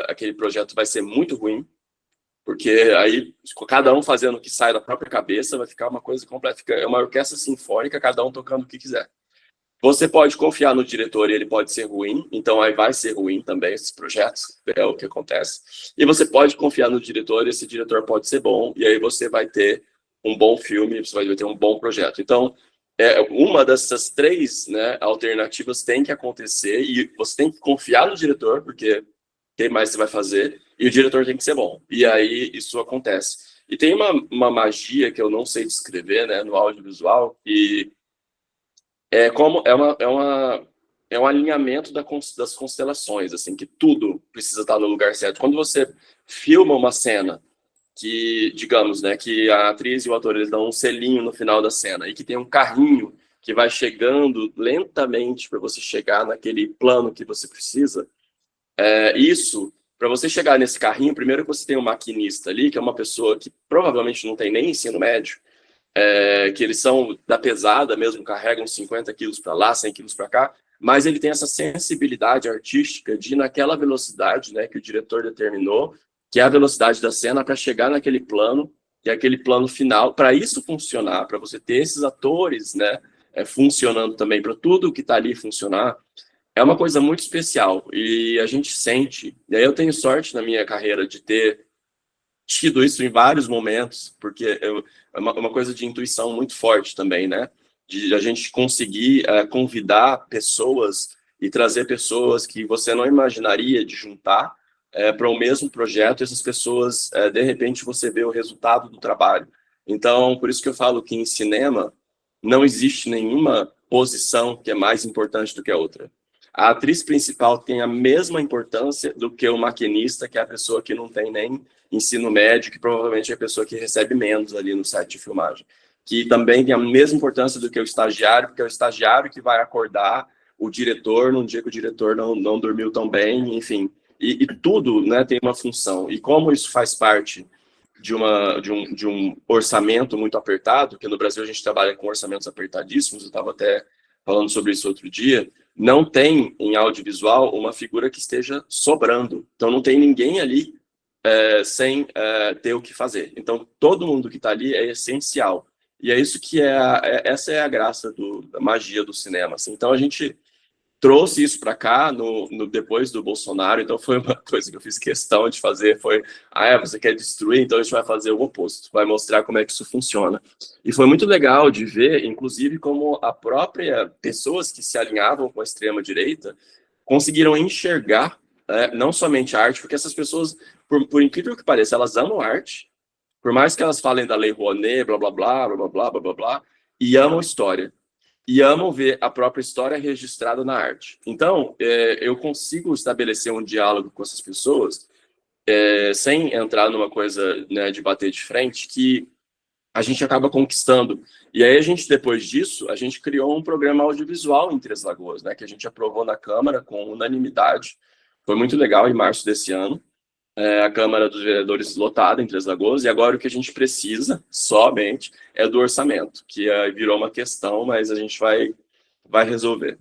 aquele projeto vai ser muito ruim, porque aí cada um fazendo o que sai da própria cabeça vai ficar uma coisa completa, é uma orquestra sinfônica, cada um tocando o que quiser. Você pode confiar no diretor e ele pode ser ruim, então aí vai ser ruim também esses projetos, é o que acontece. E você pode confiar no diretor e esse diretor pode ser bom, e aí você vai ter um bom filme, você vai ter um bom projeto. Então, uma dessas 3, né, alternativas tem que acontecer e você tem que confiar no diretor, porque quem mais você vai fazer, e o diretor tem que ser bom. E aí isso acontece. E tem uma magia que eu não sei descrever, né, no audiovisual, que é um alinhamento das constelações, assim, que tudo precisa estar no lugar certo. Quando você filma uma cena que, digamos, né, que a atriz e o ator eles dão um selinho no final da cena e que tem um carrinho que vai chegando lentamente para você chegar naquele plano que você precisa, isso, para você chegar nesse carrinho, primeiro que você tem um maquinista ali, que é uma pessoa que provavelmente não tem nem ensino médio, que eles são da pesada mesmo, carregam 50 quilos para lá, 100 quilos para cá, mas ele tem essa sensibilidade artística de ir naquela velocidade, né, que o diretor determinou, que é a velocidade da cena para chegar naquele plano, que é aquele plano final. Para isso funcionar, para você ter esses atores, né, funcionando também, para tudo que está ali funcionar, é uma coisa muito especial. E a gente sente, e aí eu tenho sorte na minha carreira de ter tido isso em vários momentos, porque é uma coisa de intuição muito forte também, né? De a gente conseguir convidar pessoas e trazer pessoas que você não imaginaria de juntar para o mesmo projeto, e essas pessoas, de repente, você vê o resultado do trabalho. Então, por isso que eu falo que em cinema não existe nenhuma posição que é mais importante do que a outra. A atriz principal tem a mesma importância do que o maquinista, que é a pessoa que não tem nem ensino médio, que provavelmente é a pessoa que recebe menos ali no set de filmagem. Que também tem a mesma importância do que o estagiário, porque é o estagiário que vai acordar o diretor num dia que o diretor não dormiu tão bem, enfim. e tudo, né, tem uma função. E como isso faz parte de um orçamento muito apertado, que no Brasil a gente trabalha com orçamentos apertadíssimos, eu estava até falando sobre isso outro dia, não tem em audiovisual uma figura que esteja sobrando. Então não tem ninguém ali sem ter o que fazer. Então todo mundo que está ali é essencial. E é isso que essa é a graça da magia do cinema. Assim. Então a gente trouxe isso para cá depois do Bolsonaro, então foi uma coisa que eu fiz questão de fazer, você quer destruir, então a gente vai fazer o oposto, vai mostrar como é que isso funciona. E foi muito legal de ver, inclusive, como a própria pessoas que se alinhavam com a extrema-direita conseguiram enxergar não somente a arte, porque essas pessoas, por incrível que pareça, elas amam arte, por mais que elas falem da Lei Rouanet, blá, blá, blá, blá, blá, blá, blá, blá, blá, e amam história. E amam ver a própria história registrada na arte. Então, eu consigo estabelecer um diálogo com essas pessoas sem entrar numa coisa, né, de bater de frente, que a gente acaba conquistando. E aí, depois disso, a gente criou um programa audiovisual em Três Lagoas, né, que a gente aprovou na Câmara com unanimidade. Foi muito legal, em março desse ano. A Câmara dos Vereadores lotada em Três Lagoas, e agora o que a gente precisa, somente, é do orçamento, que virou uma questão, mas a gente vai resolver.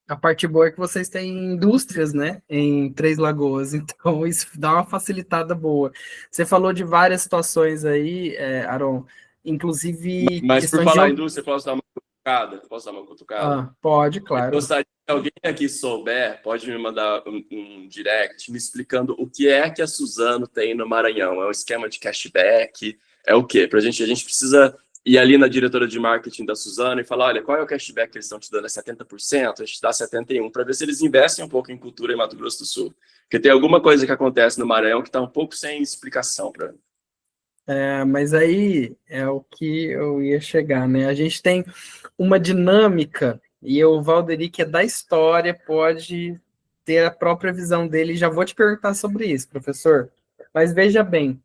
A parte boa é que vocês têm indústrias, né, em Três Lagoas, então isso dá uma facilitada boa. Você falou de várias situações aí, Aron, inclusive... Mas por falar em indústria, posso dar uma cutucada? Posso dar uma cutucada? Pode, claro. Eu gostaria que alguém aqui souber, pode me mandar um direct me explicando o que é que a Suzano tem no Maranhão. É um esquema de cashback? É o quê? A gente precisa ir ali na diretora de marketing da Suzano e falar, olha, qual é o cashback que eles estão te dando? É 70%? A gente dá 71%, para ver se eles investem um pouco em cultura em Mato Grosso do Sul. Porque tem alguma coisa que acontece no Maranhão que está um pouco sem explicação para mim. Mas aí é o que eu ia chegar, né? A gente tem uma dinâmica, e o Valderi, que é da história, pode ter a própria visão dele. Já vou te perguntar sobre isso, professor. Mas veja bem,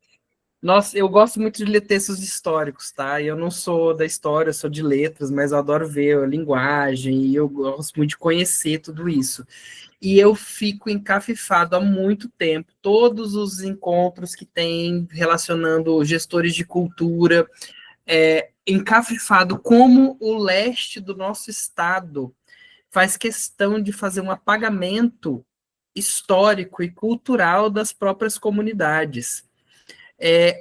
eu gosto muito de ler textos históricos, tá? Eu não sou da história, eu sou de letras, mas eu adoro ver a linguagem, e eu gosto muito de conhecer tudo isso. E eu fico encafifado há muito tempo, todos os encontros que tem relacionando gestores de cultura, encafifado como o leste do nosso estado faz questão de fazer um apagamento histórico e cultural das próprias comunidades.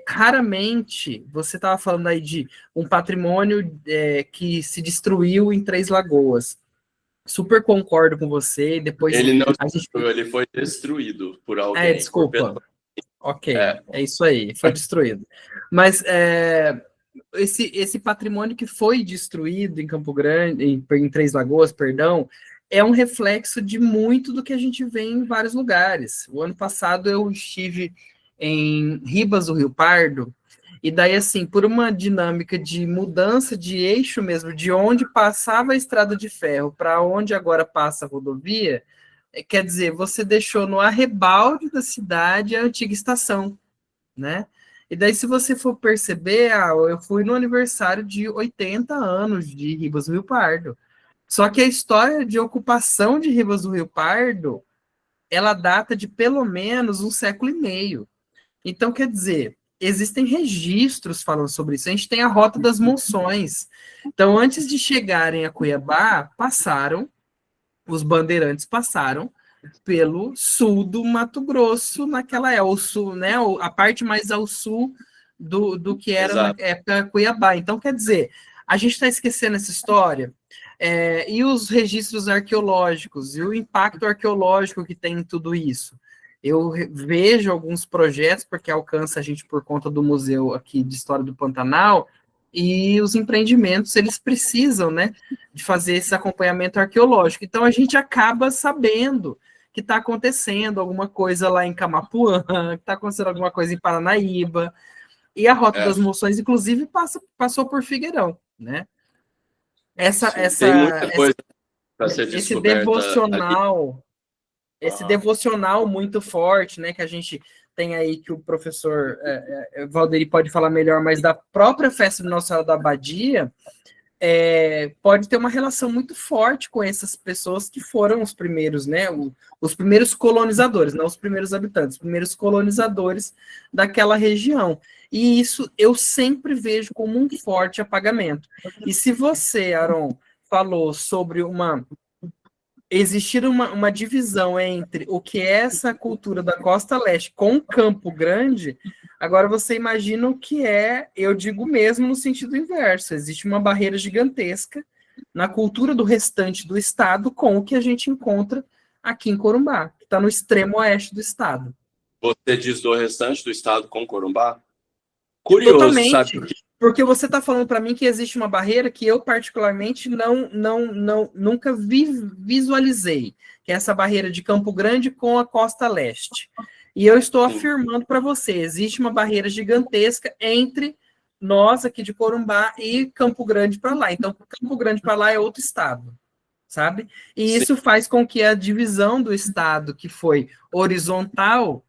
Raramente, você estava falando aí de um patrimônio que se destruiu em Três Lagoas. Super concordo com você. Depois ele não destruiu, ele foi destruído por alguém. Desculpa. Ok, é isso aí, foi destruído. Mas esse patrimônio que foi destruído em Campo Grande, em Três Lagoas, perdão, é um reflexo de muito do que a gente vê em vários lugares. O ano passado eu estive em Ribas do Rio Pardo, e daí, assim, por uma dinâmica de mudança de eixo mesmo, de onde passava a estrada de ferro para onde agora passa a rodovia, quer dizer, você deixou no arrebalde da cidade a antiga estação, né? E daí, se você for perceber, eu fui no aniversário de 80 anos de Ribas do Rio Pardo. Só que a história de ocupação de Ribas do Rio Pardo, ela data de pelo menos um século e meio. Então, quer dizer, existem registros falando sobre isso. A gente tem a Rota das Monções. Então, antes de chegarem a Cuiabá, os bandeirantes passaram pelo sul do Mato Grosso, o sul, né? A parte mais ao sul do que era na época Cuiabá. Então, quer dizer, a gente está esquecendo essa história. E os registros arqueológicos, e o impacto arqueológico que tem em tudo isso. Eu vejo alguns projetos, porque alcança a gente por conta do museu aqui de História do Pantanal, e os empreendimentos, eles precisam, né, de fazer esse acompanhamento arqueológico. Então, a gente acaba sabendo que está acontecendo alguma coisa lá em Camapuã, que está acontecendo alguma coisa em Paranaíba, e a Rota das Monções, inclusive, passou por Figueirão, né? Tem muita coisa para ser descoberta. Esse devocional muito forte, né, que a gente tem aí, que o professor Valderi pode falar melhor, mas da própria festa de Nossa Senhora da Abadia, pode ter uma relação muito forte com essas pessoas que foram os primeiros, né? Os primeiros colonizadores, não os primeiros habitantes, os primeiros colonizadores daquela região. E isso eu sempre vejo como um forte apagamento. E se você, Aron, falou sobre existir uma divisão entre o que é essa cultura da Costa Leste com Campo Grande, agora você imagina o que eu digo mesmo no sentido inverso, existe uma barreira gigantesca na cultura do restante do estado com o que a gente encontra aqui em Corumbá, que está no extremo oeste do estado. Você diz do restante do estado com Corumbá? Curioso, totalmente, sabe? Porque você está falando para mim que existe uma barreira que eu, particularmente, nunca visualizei, que é essa barreira de Campo Grande com a Costa Leste. E eu estou afirmando para você, existe uma barreira gigantesca entre nós aqui de Corumbá e Campo Grande para lá. Então, Campo Grande para lá é outro estado, sabe? E isso faz com que a divisão do estado, que foi horizontal,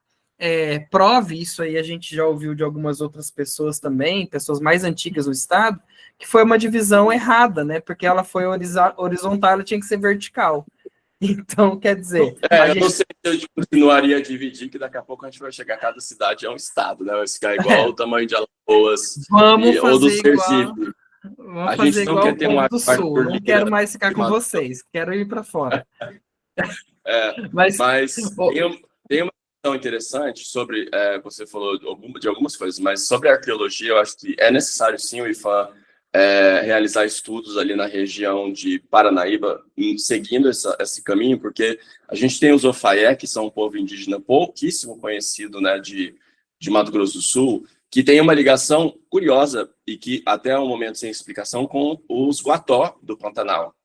prove, isso aí a gente já ouviu de algumas outras pessoas também, pessoas mais antigas do estado, que foi uma divisão errada, né? Porque ela foi horizontal, ela tinha que ser vertical. Então, quer dizer... eu não sei se eu continuaria a dividir, que daqui a pouco a gente vai chegar, cada cidade é um estado, né? Vai ficar igual o tamanho de Alagoas ou do Sergipe. Vamos fazer igual o povo do Sul. Não quero mais ficar com vocês, quero ir para fora. Mas tem uma questão interessante sobre, você falou de algumas coisas, mas sobre a arqueologia, eu acho que é necessário sim o IPHAN realizar estudos ali na região de Paranaíba, seguindo esse caminho, porque a gente tem os Ofaié, que são um povo indígena pouquíssimo conhecido, né, de Mato Grosso do Sul, que tem uma ligação curiosa e que até o momento sem explicação com os Guató do Pantanal.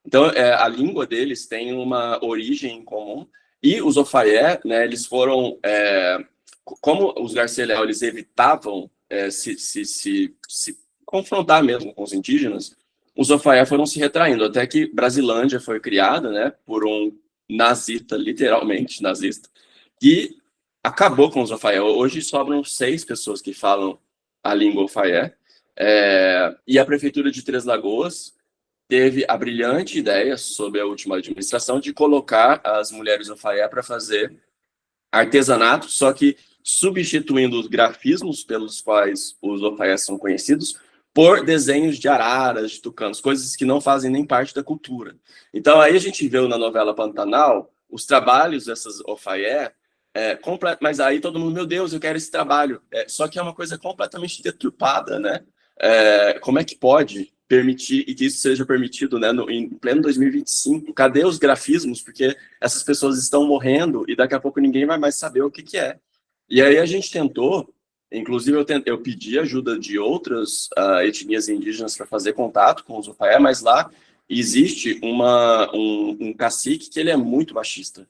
Então, a língua deles tem uma origem em comum, e os Ofaié, né, eles foram, como os Garceléu, eles evitavam se confrontar mesmo com os indígenas, os Ofaié foram se retraindo, até que Brasilândia foi criada, né, por um nazista, literalmente nazista, que acabou com os Ofaié. Hoje sobram 6 pessoas que falam a língua Ofaié, e a Prefeitura de Três Lagoas teve a brilhante ideia, sob a última administração, de colocar as mulheres Ofaié para fazer artesanato, só que substituindo os grafismos pelos quais os Ofaié são conhecidos por desenhos de araras, de tucanos, coisas que não fazem nem parte da cultura. Então, aí a gente viu na novela Pantanal os trabalhos dessas Ofaié, mas aí todo mundo, meu Deus, eu quero esse trabalho. Só que é uma coisa completamente deturpada, né? Como é que pode permitir, e que isso seja permitido, né, em pleno 2025? Cadê os grafismos? Porque essas pessoas estão morrendo e daqui a pouco ninguém vai mais saber o que é. E aí a gente tentou, inclusive eu pedi ajuda de outras etnias indígenas para fazer contato com os Ofaié, mas lá existe um cacique que ele é muito machista.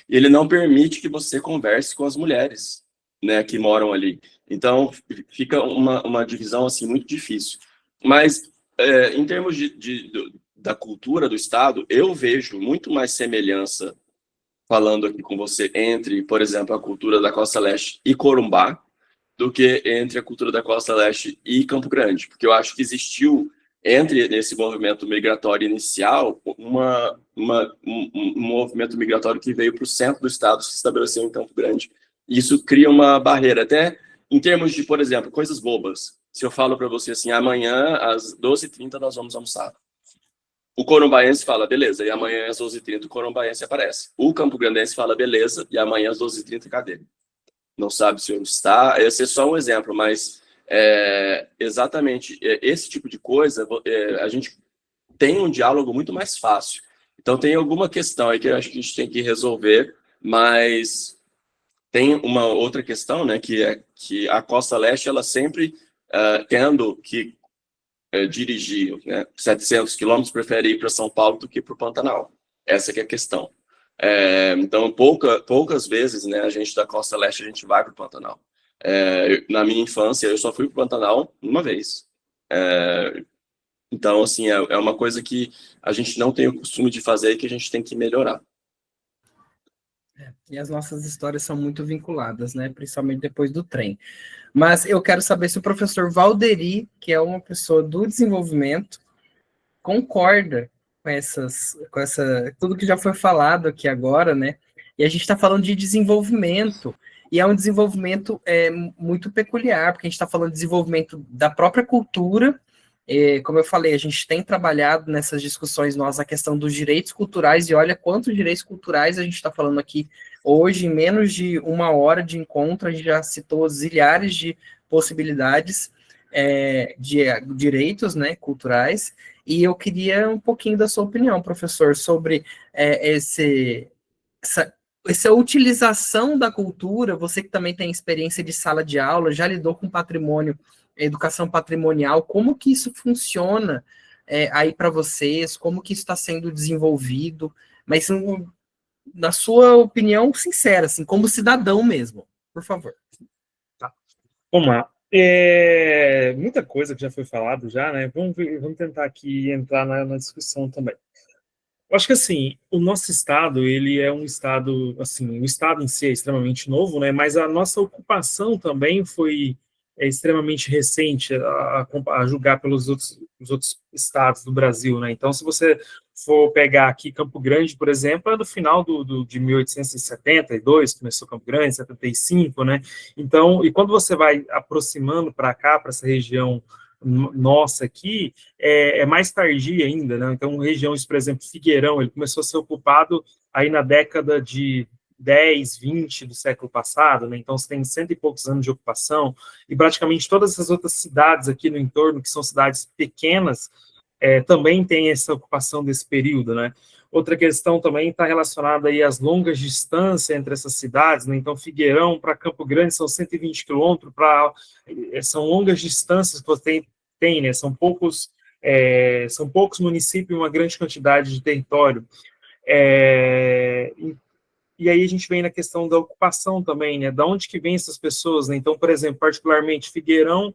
Ele não permite que você converse com as mulheres, né, que moram ali. Então, fica uma divisão assim, muito difícil. Mas, em termos da cultura do Estado, eu vejo muito mais semelhança, falando aqui com você, entre, por exemplo, a cultura da Costa Leste e Corumbá, do que entre a cultura da Costa Leste e Campo Grande. Porque eu acho que existiu, nesse movimento migratório inicial, um movimento migratório que veio para o centro do Estado, se estabeleceu em Campo Grande. Isso cria uma barreira, até em termos de, por exemplo, coisas bobas. Se eu falo para você assim, amanhã às 12h30 nós vamos almoçar. O corumbaense fala, beleza, e amanhã às 12h30 o corumbaense aparece. O campograndense fala, beleza, e amanhã às 12h30 cadê? Não sabe se onde está. Esse é só um exemplo, mas exatamente esse tipo de coisa, a gente tem um diálogo muito mais fácil. Então tem alguma questão aí que eu acho que a gente tem que resolver, mas tem uma outra questão, né, que é que a Costa Leste, ela sempre tendo que dirigir, né, 700 quilômetros, prefere ir para São Paulo do que para o Pantanal. Essa que é a questão. Então, poucas vezes, né, a gente da Costa Leste, a gente vai para o Pantanal. Na minha infância, eu só fui para o Pantanal uma vez. Então, assim, é uma coisa que a gente não tem o costume de fazer e que a gente tem que melhorar. E as nossas histórias são muito vinculadas, né? Principalmente depois do trem. Mas eu quero saber se o professor Valderi, que é uma pessoa do desenvolvimento, concorda com tudo que já foi falado aqui agora, né? E a gente está falando de desenvolvimento, e é um desenvolvimento muito peculiar, porque a gente está falando de desenvolvimento da própria cultura. Como eu falei, a gente tem trabalhado nessas discussões nossas a questão dos direitos culturais, e olha quantos direitos culturais a gente está falando aqui hoje, em menos de uma hora de encontro, a gente já citou zilhares de possibilidades de direitos, né, culturais, e eu queria um pouquinho da sua opinião, professor, sobre essa utilização da cultura. Você que também tem experiência de sala de aula, já lidou com patrimônio, educação patrimonial, como que isso funciona aí para vocês, como que isso está sendo desenvolvido, mas na sua opinião sincera, assim, como cidadão mesmo, por favor. Tá. Vamos lá. Muita coisa que já foi falado já, né? Vamos tentar aqui entrar na discussão também. Eu acho que, assim, o nosso estado, ele é um estado, assim, o estado em si é extremamente novo, né? Mas a nossa ocupação também foi extremamente recente a julgar pelos outros estados do Brasil, né? Então, se você for pegar aqui Campo Grande, por exemplo, é do final de 1872, começou Campo Grande, 75, né? Então, e quando você vai aproximando para cá, para essa região nossa aqui, é mais tardia ainda, né? Então, regiões, por exemplo, Figueirão, ele começou a ser ocupado aí na década de 10, 20 do século passado, né? Então, você tem 100 e poucos anos de ocupação, e praticamente todas essas outras cidades aqui no entorno, que são cidades pequenas, também tem essa ocupação desse período, né? Outra questão também está relacionada aí às longas distâncias entre essas cidades, né? Então, Figueirão para Campo Grande são 120 quilômetros, são longas distâncias que você tem, né? São poucos municípios e uma grande quantidade de território. E aí a gente vem na questão da ocupação também, né? Da onde que vem essas pessoas, né? Então, por exemplo, particularmente Figueirão,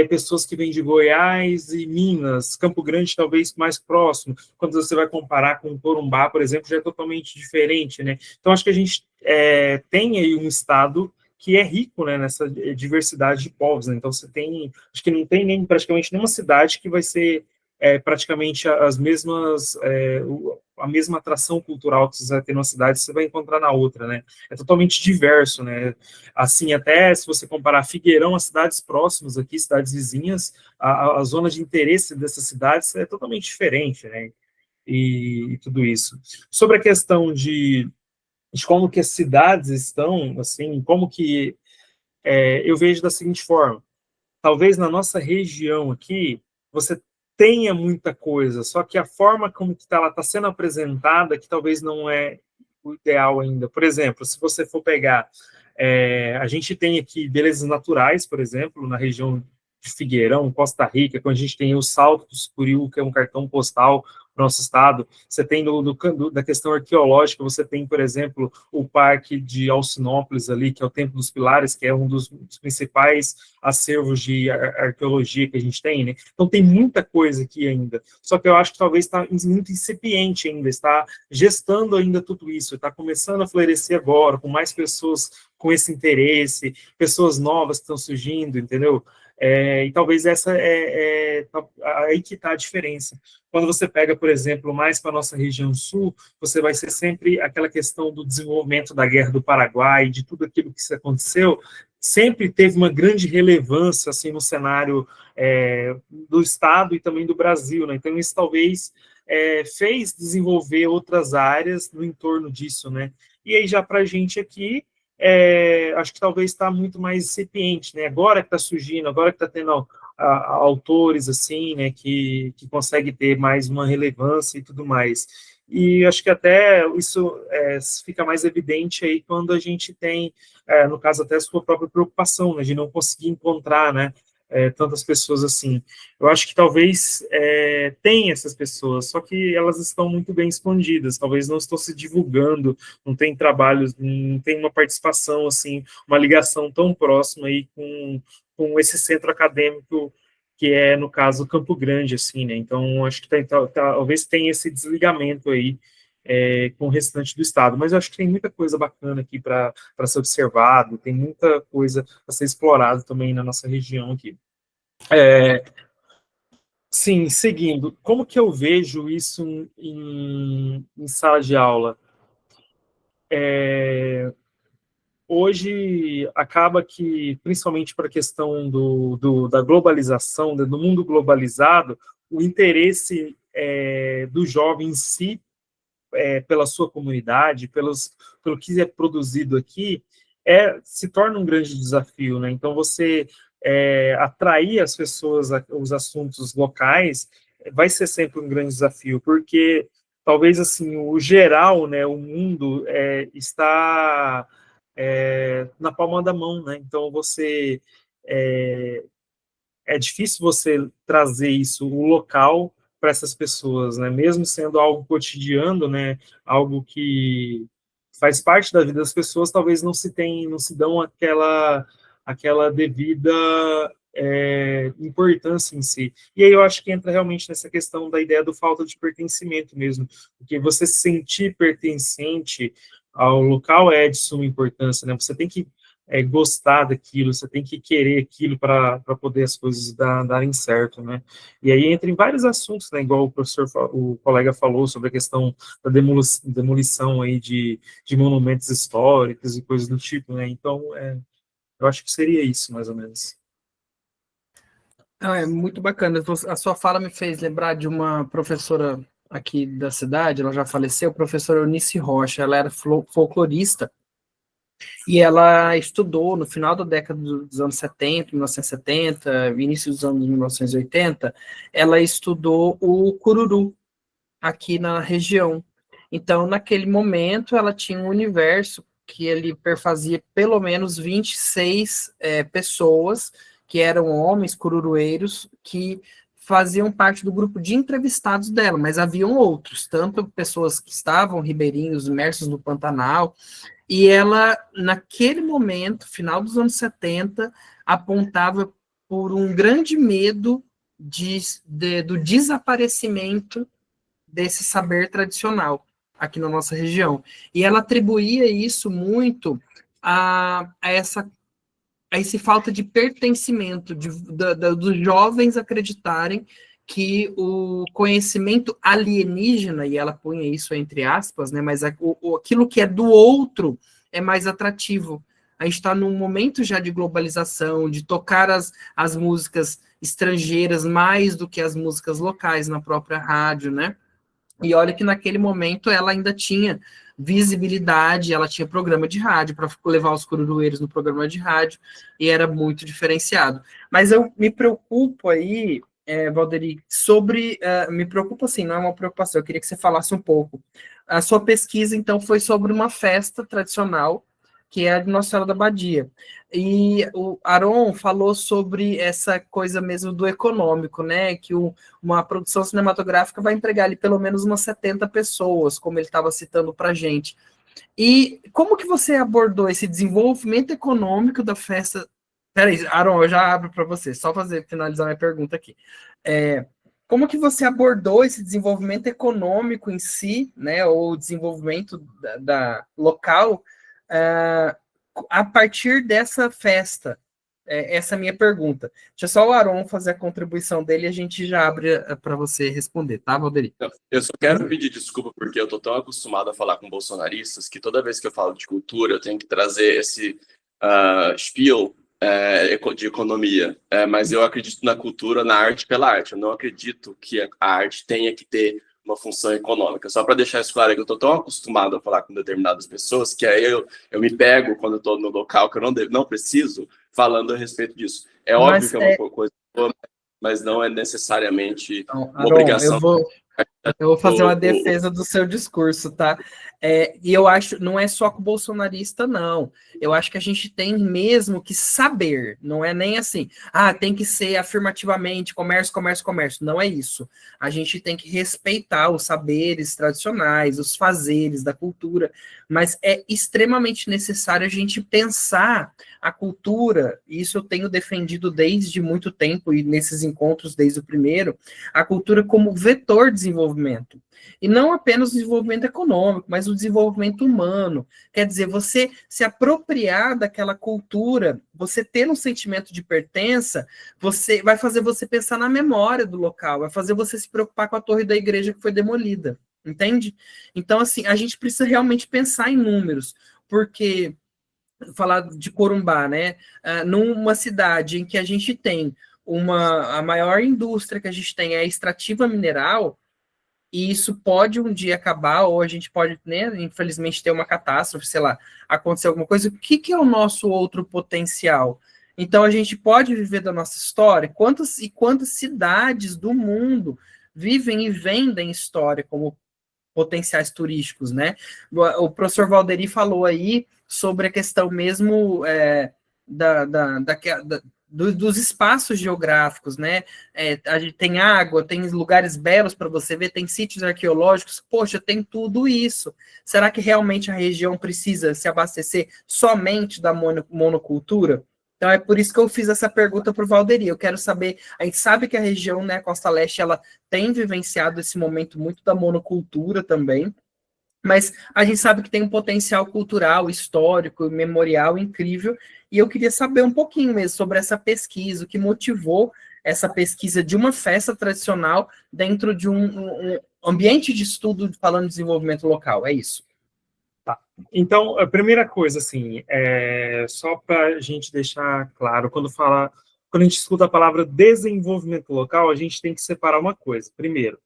pessoas que vêm de Goiás e Minas, Campo Grande talvez mais próximo. Quando você vai comparar com Corumbá, por exemplo, já é totalmente diferente, né? Então, acho que a gente tem aí um estado que é rico, né, nessa diversidade de povos, né? Então, você tem, acho que não tem praticamente nenhuma cidade que vai ser praticamente as mesmas, a mesma atração cultural que você vai ter numa cidade, você vai encontrar na outra, né? É totalmente diverso, né? Assim, até se você comparar Figueirão às cidades próximas aqui, cidades vizinhas, a zona de interesse dessas cidades é totalmente diferente, né? E tudo isso. Sobre a questão de como que as cidades estão, assim, como que eu vejo da seguinte forma: talvez na nossa região aqui, você tenha muita coisa, só que a forma como que ela está sendo apresentada, que talvez não é o ideal ainda. Por exemplo, se você for pegar, a gente tem aqui belezas naturais, por exemplo, na região de Figueirão, Costa Rica, quando a gente tem o Salto do Sucuriú, que é um cartão postal para o nosso estado. Você tem da questão arqueológica, você tem, por exemplo, o Parque de Alcinópolis ali, que é o Templo dos Pilares, que é um dos principais acervos de arqueologia que a gente tem, né? Então tem muita coisa aqui ainda, só que eu acho que talvez está muito incipiente ainda, está gestando ainda tudo isso, está começando a florescer agora, com mais pessoas com esse interesse, pessoas novas que estão surgindo, entendeu? E talvez essa aí que está a diferença. Quando você pega, por exemplo, mais para a nossa região sul, você vai ser sempre aquela questão do desenvolvimento da Guerra do Paraguai, de tudo aquilo que aconteceu, sempre teve uma grande relevância assim, no cenário do Estado e também do Brasil, né? Então, isso talvez fez desenvolver outras áreas no entorno disso, né? E aí, já para a gente aqui, acho que talvez está muito mais incipiente, né? Agora que está surgindo, agora que está tendo autores assim, né, que consegue ter mais uma relevância e tudo mais. E acho que até isso fica mais evidente aí quando a gente tem, no caso, até a sua própria preocupação, né, de não conseguir encontrar, né, tantas pessoas assim. Eu acho que talvez tem essas pessoas, só que elas estão muito bem escondidas, talvez não estão se divulgando, não tem trabalhos, não tem uma participação, assim, uma ligação tão próxima aí com esse centro acadêmico que é, no caso, Campo Grande, assim, né? Então, acho que talvez tenha esse desligamento aí com o restante do estado, mas eu acho que tem muita coisa bacana aqui para ser observado, tem muita coisa a ser explorada também na nossa região aqui. Sim, seguindo, como que eu vejo isso em sala de aula? Hoje acaba que, principalmente para a questão da globalização, do mundo globalizado, o interesse do jovem em si, pela sua comunidade, pelo que é produzido aqui, se torna um grande desafio, né? Então, você atrair as pessoas, os assuntos locais, vai ser sempre um grande desafio, porque talvez assim o geral, né, o mundo está na palma da mão, né? Então você é difícil você trazer isso, o local, para essas pessoas, né? Mesmo sendo algo cotidiano, né? Algo que faz parte da vida das pessoas, talvez não se dão aquela devida importância em si. E aí eu acho que entra realmente nessa questão da ideia do falta de pertencimento mesmo, porque você se sentir pertencente ao local é de suma importância, né? Você tem que gostar daquilo, você tem que querer aquilo para poder as coisas darem certo, né? E aí entra em vários assuntos, né? Igual o colega falou sobre a questão da demolição aí de monumentos históricos e coisas do tipo, né? Então, eu acho que seria isso, mais ou menos. É muito bacana. A sua fala me fez lembrar de uma professora aqui da cidade, ela já faleceu, a professora Eunice Rocha, ela era folclorista, e ela estudou no final da década dos anos 70, 1970, início dos anos 1980, ela estudou o cururu aqui na região. Então, naquele momento, ela tinha um universo que ele perfazia pelo menos 26 pessoas, que eram homens cururueiros, que faziam parte do grupo de entrevistados dela, mas haviam outros, tanto pessoas que estavam ribeirinhos, imersos no Pantanal, e ela, naquele momento, final dos anos 70, apontava por um grande medo do desaparecimento desse saber tradicional aqui na nossa região. E ela atribuía isso muito a esse falta de pertencimento, dos jovens acreditarem que o conhecimento alienígena, e ela punha isso entre aspas, né, mas aquilo que é do outro é mais atrativo. A gente está num momento já de globalização, de tocar as músicas estrangeiras mais do que as músicas locais na própria rádio, né? E olha que naquele momento ela ainda tinha visibilidade, ela tinha programa de rádio para levar os cururueiros no programa de rádio, e era muito diferenciado. Mas eu me preocupo aí, Valderi, me preocupa assim, não é uma preocupação, eu queria que você falasse um pouco. A sua pesquisa, então, foi sobre uma festa tradicional, que é a de Nossa Senhora da Badia. E o Aron falou sobre essa coisa mesmo do econômico, né? Que uma produção cinematográfica vai empregar ali pelo menos umas 70 pessoas, como ele estava citando para a gente. E como que você abordou esse desenvolvimento econômico da festa? Peraí, Aron, eu já abro para você, só finalizar minha pergunta aqui. Como que você abordou esse desenvolvimento econômico em si, né? Ou o desenvolvimento da local, a partir dessa festa? Essa é a minha pergunta. Deixa só o Aron fazer a contribuição dele e a gente já abre para você responder, tá, Valderi? Eu só quero pedir desculpa porque eu tô tão acostumado a falar com bolsonaristas que toda vez que eu falo de cultura eu tenho que trazer esse spiel de economia. Mas eu acredito na cultura, na arte pela arte. Eu não acredito que a arte tenha que ter uma função econômica. Só para deixar isso claro, que eu estou tão acostumado a falar com determinadas pessoas que aí eu me pego quando eu estou no local que eu não preciso falando a respeito disso. É óbvio que é uma coisa boa, mas não é necessariamente uma obrigação. Eu vou fazer uma defesa do seu discurso, tá? E eu acho, não é só com o bolsonarista, não. Eu acho que a gente tem mesmo que saber, não é nem assim, tem que ser afirmativamente comércio, comércio, comércio. Não é isso. A gente tem que respeitar os saberes tradicionais, os fazeres da cultura, mas é extremamente necessário a gente pensar a cultura, e isso eu tenho defendido desde muito tempo, e nesses encontros desde o primeiro, a cultura como vetor de desenvolvimento desenvolvimento. E não apenas o desenvolvimento econômico, mas o desenvolvimento humano. Quer dizer, você se apropriar daquela cultura, você ter um sentimento de pertença, você vai fazer você pensar na memória do local, vai fazer você se preocupar com a torre da igreja que foi demolida, entende? Então, assim, a gente precisa realmente pensar em números, porque falar de Corumbá, né? Numa cidade em que a gente tem a maior indústria que a gente tem é a extrativa mineral, e isso pode um dia acabar, ou a gente pode, né, infelizmente, ter uma catástrofe, sei lá, acontecer alguma coisa. O que é o nosso outro potencial? Então, a gente pode viver da nossa história? Quantas cidades do mundo vivem e vendem história como potenciais turísticos, né? O professor Valderi falou aí sobre a questão mesmo dos espaços geográficos, né? A gente tem água, tem lugares belos para você ver, tem sítios arqueológicos, poxa, tem tudo isso. Será que realmente a região precisa se abastecer somente da monocultura? Então é por isso que eu fiz essa pergunta para o Valderi. Eu quero saber, a gente sabe que a região, né, Costa Leste, ela tem vivenciado esse momento muito da monocultura também, mas a gente sabe que tem um potencial cultural, histórico, memorial incrível, e eu queria saber um pouquinho mesmo sobre essa pesquisa, o que motivou essa pesquisa de uma festa tradicional dentro de um ambiente de estudo falando de desenvolvimento local. É isso. Tá. Então, a primeira coisa, assim, só para a gente deixar claro, quando a gente escuta a palavra desenvolvimento local, a gente tem que separar uma coisa. Primeiro,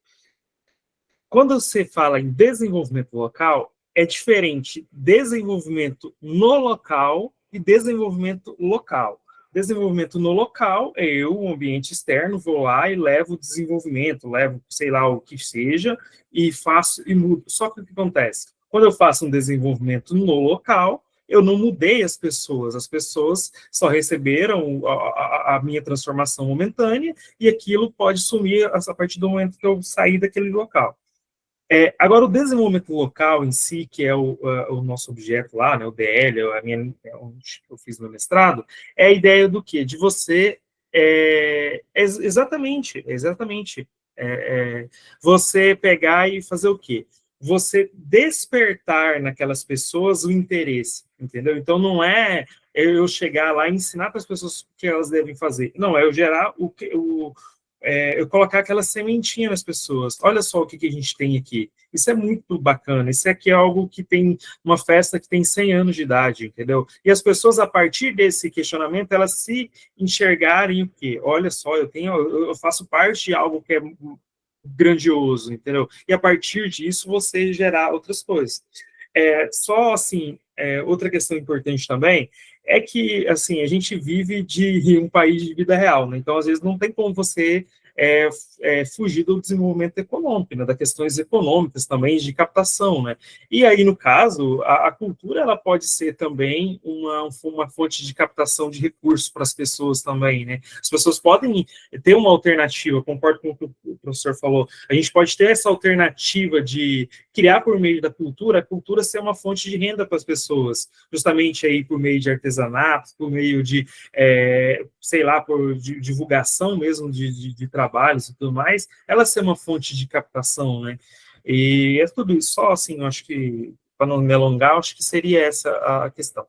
quando você fala em desenvolvimento local, é diferente desenvolvimento no local e desenvolvimento local. Desenvolvimento no local é eu, um ambiente externo, vou lá e levo desenvolvimento, levo, sei lá, o que seja, e faço e mudo. Só que o que acontece? Quando eu faço um desenvolvimento no local, eu não mudei as pessoas só receberam a minha transformação momentânea, e aquilo pode sumir a partir do momento que eu sair daquele local. Agora, o desenvolvimento local em si, que é o nosso objeto lá, né, o DL, onde eu fiz meu mestrado, é a ideia do quê? De você, exatamente, você pegar e fazer o quê? Você despertar naquelas pessoas o interesse, entendeu? Então, não é eu chegar lá e ensinar para as pessoas o que elas devem fazer. Não, é eu gerar eu colocar aquela sementinha nas pessoas. Olha só o que a gente tem aqui. Isso é muito bacana. Isso aqui é algo que tem uma festa que tem 100 anos de idade, entendeu? E as pessoas, a partir desse questionamento, elas se enxergarem o quê? Olha só, eu faço parte de algo que é grandioso, entendeu? E a partir disso, você gerar outras coisas. Só, assim, outra questão importante também é que, assim, a gente vive de um país de vida real, né? Então, às vezes, não tem como você fugir do desenvolvimento econômico, né? Das questões econômicas também, de captação, né? E aí, no caso, a cultura, ela pode ser também uma fonte de captação de recursos para as pessoas também, né? As pessoas podem ter uma alternativa, concordo com o que o professor falou, a gente pode ter essa alternativa de criar por meio da cultura, a cultura ser uma fonte de renda para as pessoas, justamente aí por meio de artesanato, por meio de, sei lá, por divulgação mesmo de trabalhos e tudo mais, ela ser uma fonte de captação, né? E é tudo isso, só assim, eu acho que, para não me alongar, acho que seria essa a questão.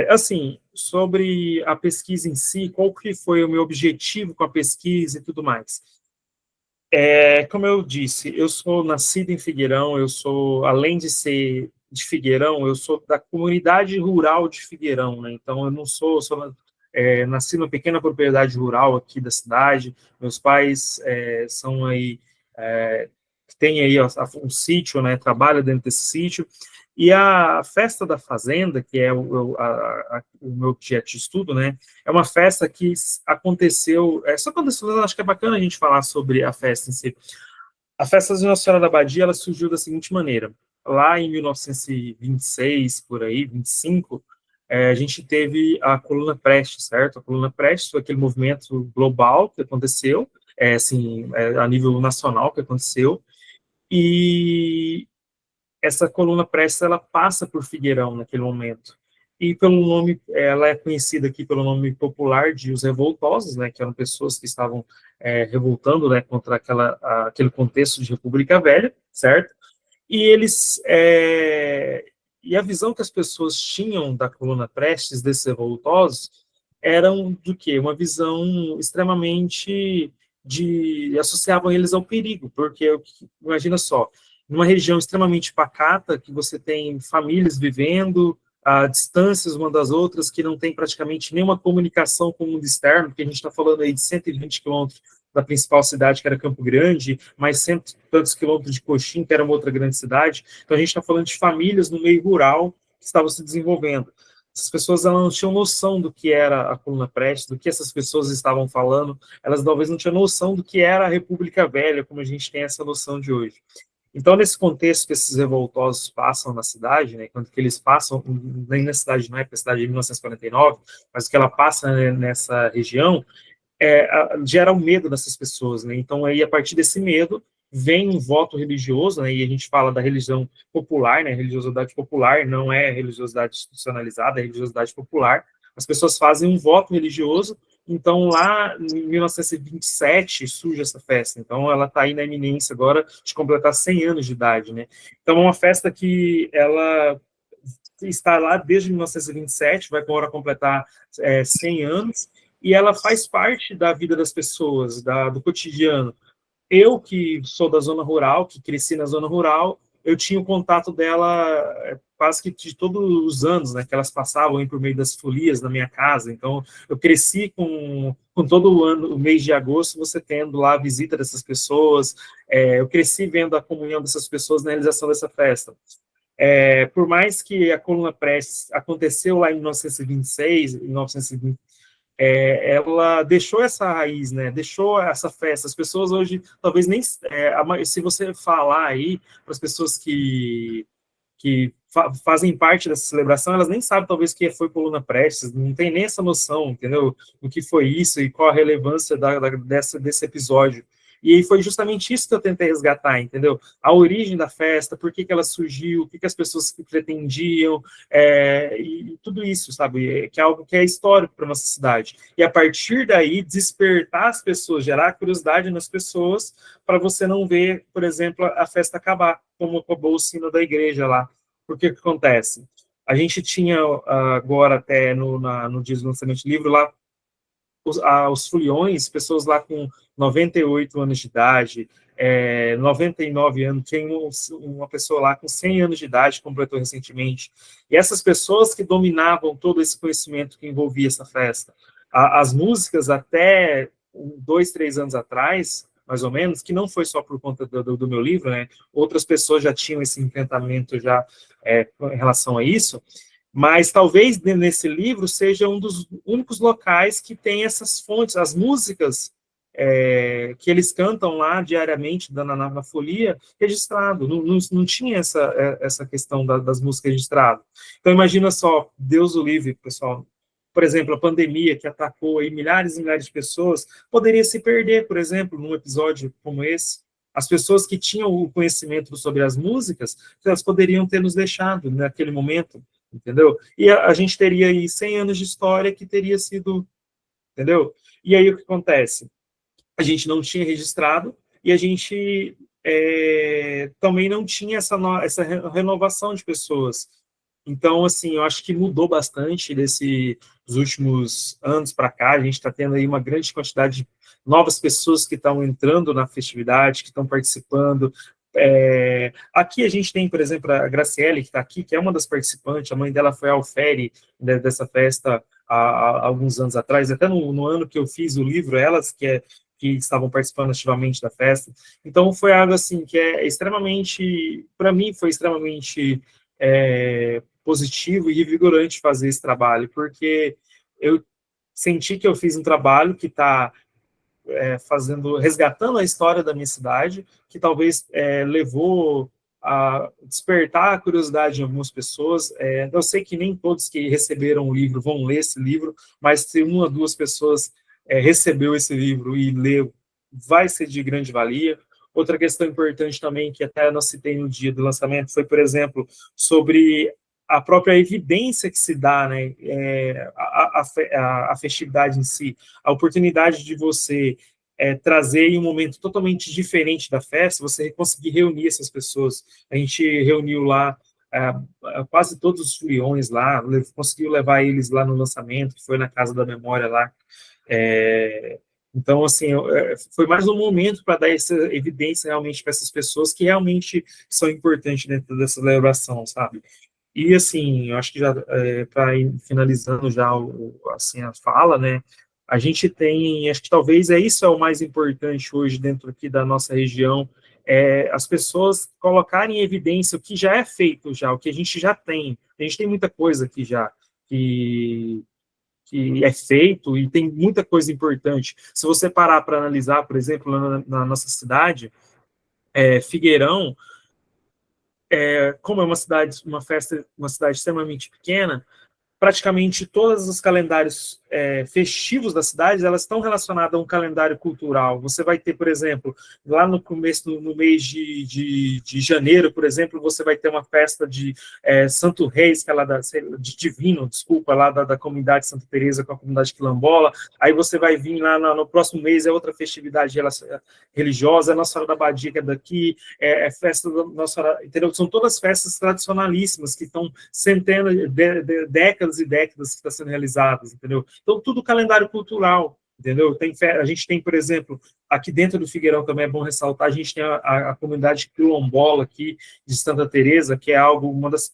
Assim, sobre a pesquisa em si, qual que foi o meu objetivo com a pesquisa e tudo mais? Como eu disse, eu sou nascido em Figueirão, além de ser de Figueirão, eu sou da comunidade rural de Figueirão, né? Então, eu não nasci numa pequena propriedade rural aqui da cidade, meus pais são aí, tem aí um sítio, né? Trabalham dentro desse sítio, e a festa da fazenda, que é o meu objeto de estudo, né, é uma festa que aconteceu, só aconteceu, acho que é bacana a gente falar sobre a festa em si. A festa de Nossa Senhora da Badia, ela surgiu da seguinte maneira: lá em 1926, por aí, 25, a gente teve a Coluna Prestes, certo? A Coluna Prestes foi aquele movimento global que aconteceu, assim, a nível nacional que aconteceu, e essa Coluna Prestes, ela passa por Figueirão naquele momento. e pelo nome, ela é conhecida aqui pelo nome popular de Os Revoltosos, né, que eram pessoas que estavam revoltando, né, contra aquele contexto de República Velha, certo? E eles e a visão que as pessoas tinham da coluna Prestes, desses revoltosos, eram do quê? Uma visão extremamente associavam eles ao perigo, porque imagina só, numa região extremamente pacata, que você tem famílias vivendo a distâncias uma das outras, que não tem praticamente nenhuma comunicação com o mundo externo, porque a gente está falando aí de 120 quilômetros da principal cidade, que era Campo Grande, mais cento e tantos quilômetros de Coxim, que era uma outra grande cidade. Então a gente está falando de famílias no meio rural que estavam se desenvolvendo. Essas pessoas elas não tinham noção do que era a coluna Prestes, do que essas pessoas estavam falando, elas talvez não tinham noção do que era a República Velha, como a gente tem essa noção de hoje. Então, nesse contexto que esses revoltosos passam na cidade, né, quando que eles passam, nem na cidade, não é, porque a cidade é de 1949, mas que ela passa, né, nessa região, gera um medo dessas pessoas, né? Então, aí, a partir desse medo, vem um voto religioso, né? E a gente fala da religião popular, né? Religiosidade popular não é religiosidade institucionalizada, é religiosidade popular. As pessoas fazem um voto religioso. Então, lá em 1927 surge essa festa. Então, ela está aí na iminência agora de completar 100 anos de idade, né? Então, é uma festa que ela está lá desde 1927, vai agora completar 100 anos, e ela faz parte da vida das pessoas, do cotidiano. Eu, que sou da zona rural, que cresci na zona rural, eu tinha o contato dela quase que de todos os anos, né, que elas passavam aí por meio das folias na minha casa. Então, eu cresci com todo o ano, o mês de agosto, você tendo lá a visita dessas pessoas, eu cresci vendo a comunhão dessas pessoas na realização dessa festa. Por mais que a coluna Prestes aconteceu lá em 1926, em 1920, ela deixou essa raiz, né? Deixou essa festa. As pessoas hoje, talvez nem... se você falar aí para as pessoas que fazem parte dessa celebração, elas nem sabem, talvez, que foi coluna Prestes, não tem nem essa noção, entendeu? Do que foi isso e qual a relevância desse episódio. E aí foi justamente isso que eu tentei resgatar, entendeu? A origem da festa, por que ela surgiu, o que as pessoas pretendiam, e tudo isso, sabe? Que é algo que é histórico para nossa cidade. E a partir daí, despertar as pessoas, gerar curiosidade nas pessoas, para você não ver, por exemplo, a festa acabar, como acabou o sino da igreja lá. Porque o que acontece? A gente tinha agora, até no dia do lançamento do livro, lá, os foliões, pessoas lá com 98 anos de idade, 99 anos, tem uma pessoa lá com 100 anos de idade, completou recentemente, e essas pessoas que dominavam todo esse conhecimento que envolvia essa festa. As músicas até 2, 3 anos atrás, mais ou menos, que não foi só por conta do meu livro, né? Outras pessoas já tinham esse encantamento já em relação a isso, mas talvez nesse livro seja um dos únicos locais que tem essas fontes, as músicas que eles cantam lá diariamente na folia, registrado. Não tinha essa questão das músicas registradas. Então, imagina só, Deus o livre, pessoal. Por exemplo, a pandemia que atacou aí milhares e milhares de pessoas, poderia se perder, por exemplo, num episódio como esse. As pessoas que tinham o conhecimento sobre as músicas, elas poderiam ter nos deixado naquele momento, entendeu? E a gente teria aí 100 anos de história que teria sido, entendeu? E aí o que acontece? A gente não tinha registrado e a gente também não tinha essa renovação de pessoas. Então, assim, eu acho que mudou bastante dos últimos anos para cá. A gente está tendo aí uma grande quantidade de novas pessoas que estão entrando na festividade, que estão participando. Aqui a gente tem, por exemplo, a Graciele, que está aqui, que é uma das participantes. A mãe dela foi alfere dessa festa há alguns anos atrás, até no ano que eu fiz o livro, elas que estavam participando ativamente da festa. Então, foi algo assim que extremamente, para mim, foi extremamente positivo e revigorante fazer esse trabalho, porque eu senti que eu fiz um trabalho que está resgatando a história da minha cidade, que talvez levou a despertar a curiosidade de algumas pessoas. Eu sei que nem todos que receberam o livro vão ler esse livro, mas se uma ou duas pessoas recebeu esse livro e leu, vai ser de grande valia. Outra questão importante também, que até eu não citei no dia do lançamento, foi, por exemplo, sobre a própria evidência que se dá, né, a festividade em si, a oportunidade de você trazer em um momento totalmente diferente da festa, você conseguir reunir essas pessoas. A gente reuniu lá quase todos os foliões lá, conseguiu levar eles lá no lançamento, que foi na Casa da Memória lá. Então, assim, foi mais um momento para dar essa evidência realmente para essas pessoas que realmente são importantes dentro dessa celebração, sabe? E, assim, eu acho que já, para ir finalizando já assim, a fala, né, a gente tem, acho que talvez isso é o mais importante hoje dentro aqui da nossa região, as pessoas colocarem em evidência o que já é feito já, o que a gente já tem. A gente tem muita coisa aqui já, que é feito, e tem muita coisa importante. Se você parar para analisar, por exemplo, na nossa cidade, Figueirão, como é uma cidade extremamente pequena, praticamente todos os calendários festivos da cidade, elas estão relacionadas a um calendário cultural. Você vai ter, por exemplo, lá no começo, no mês de janeiro, por exemplo, você vai ter uma festa de Santo Reis, que é lá de Divino, desculpa, lá da comunidade Santa Teresa com a comunidade quilombola. Aí você vai vir lá no próximo mês, outra festividade religiosa, a Nossa Senhora da Abadia, que é daqui, festa da Nossa Senhora, entendeu? São todas festas tradicionalíssimas, que estão centenas, décadas e décadas que estão sendo realizadas, entendeu? Então, tudo calendário cultural, entendeu? A gente tem, por exemplo, aqui dentro do Figueirão também é bom ressaltar, a gente tem a comunidade quilombola aqui de Santa Teresa, que é uma das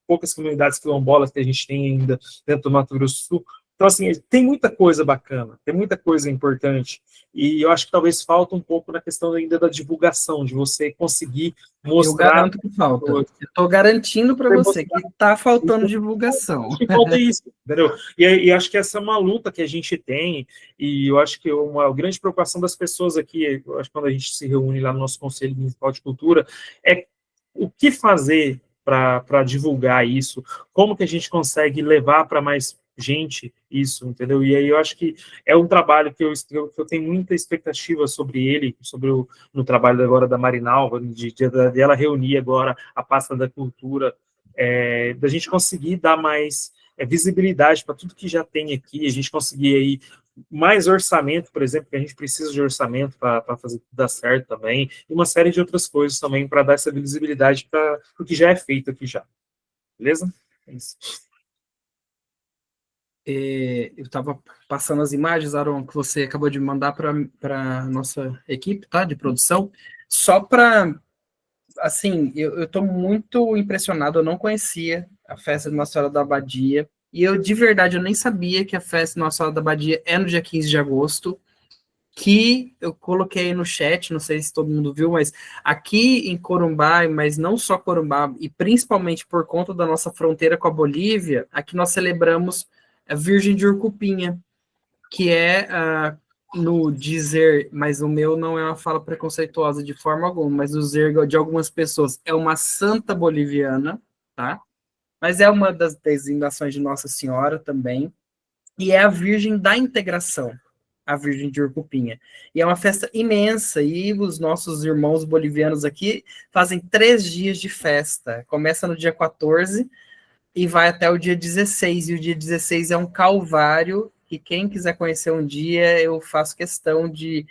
poucas comunidades quilombolas que a gente tem ainda dentro do Mato Grosso do Sul. Então, assim, tem muita coisa bacana, tem muita coisa importante, e eu acho que talvez falta um pouco na questão ainda da divulgação, de você conseguir mostrar... Eu garanto que falta. Eu estou garantindo para você que está faltando divulgação. Acho que falta isso, entendeu? E acho que essa é uma luta que a gente tem, e eu acho que uma grande preocupação das pessoas aqui, eu acho que quando a gente se reúne lá no nosso Conselho Municipal de Cultura, é o que fazer para divulgar isso, como que a gente consegue levar para mais gente isso, entendeu? E aí eu acho que é um trabalho que eu tenho muita expectativa sobre ele, no trabalho agora da Marinalva, de ela reunir agora a pasta da cultura, da gente conseguir dar mais visibilidade para tudo que já tem aqui, a gente conseguir aí mais orçamento, por exemplo, que a gente precisa de orçamento para fazer tudo dar certo também, e uma série de outras coisas também para dar essa visibilidade para o que já é feito aqui já. Beleza? É isso. Eu estava passando as imagens, Aaron, que você acabou de mandar para a nossa equipe, tá, de produção, só para, assim, eu estou muito impressionado, eu não conhecia a festa de Nossa Senhora da Abadia, e de verdade, eu nem sabia que a festa de Nossa Senhora da Abadia é no dia 15 de agosto, que eu coloquei no chat, não sei se todo mundo viu, mas aqui em Corumbá, mas não só Corumbá, e principalmente por conta da nossa fronteira com a Bolívia, aqui nós celebramos a Virgem de Urcupinha, que é, no dizer, mas o meu não é uma fala preconceituosa de forma alguma, mas o dizer de algumas pessoas, é uma santa boliviana, tá? Mas é uma das designações de Nossa Senhora também, e é a Virgem da Integração, a Virgem de Urcupinha. E é uma festa imensa, e os nossos irmãos bolivianos aqui fazem 3 dias de festa. Começa no dia 14 e vai até o dia 16, e o dia 16 é um calvário, e quem quiser conhecer um dia, eu faço questão de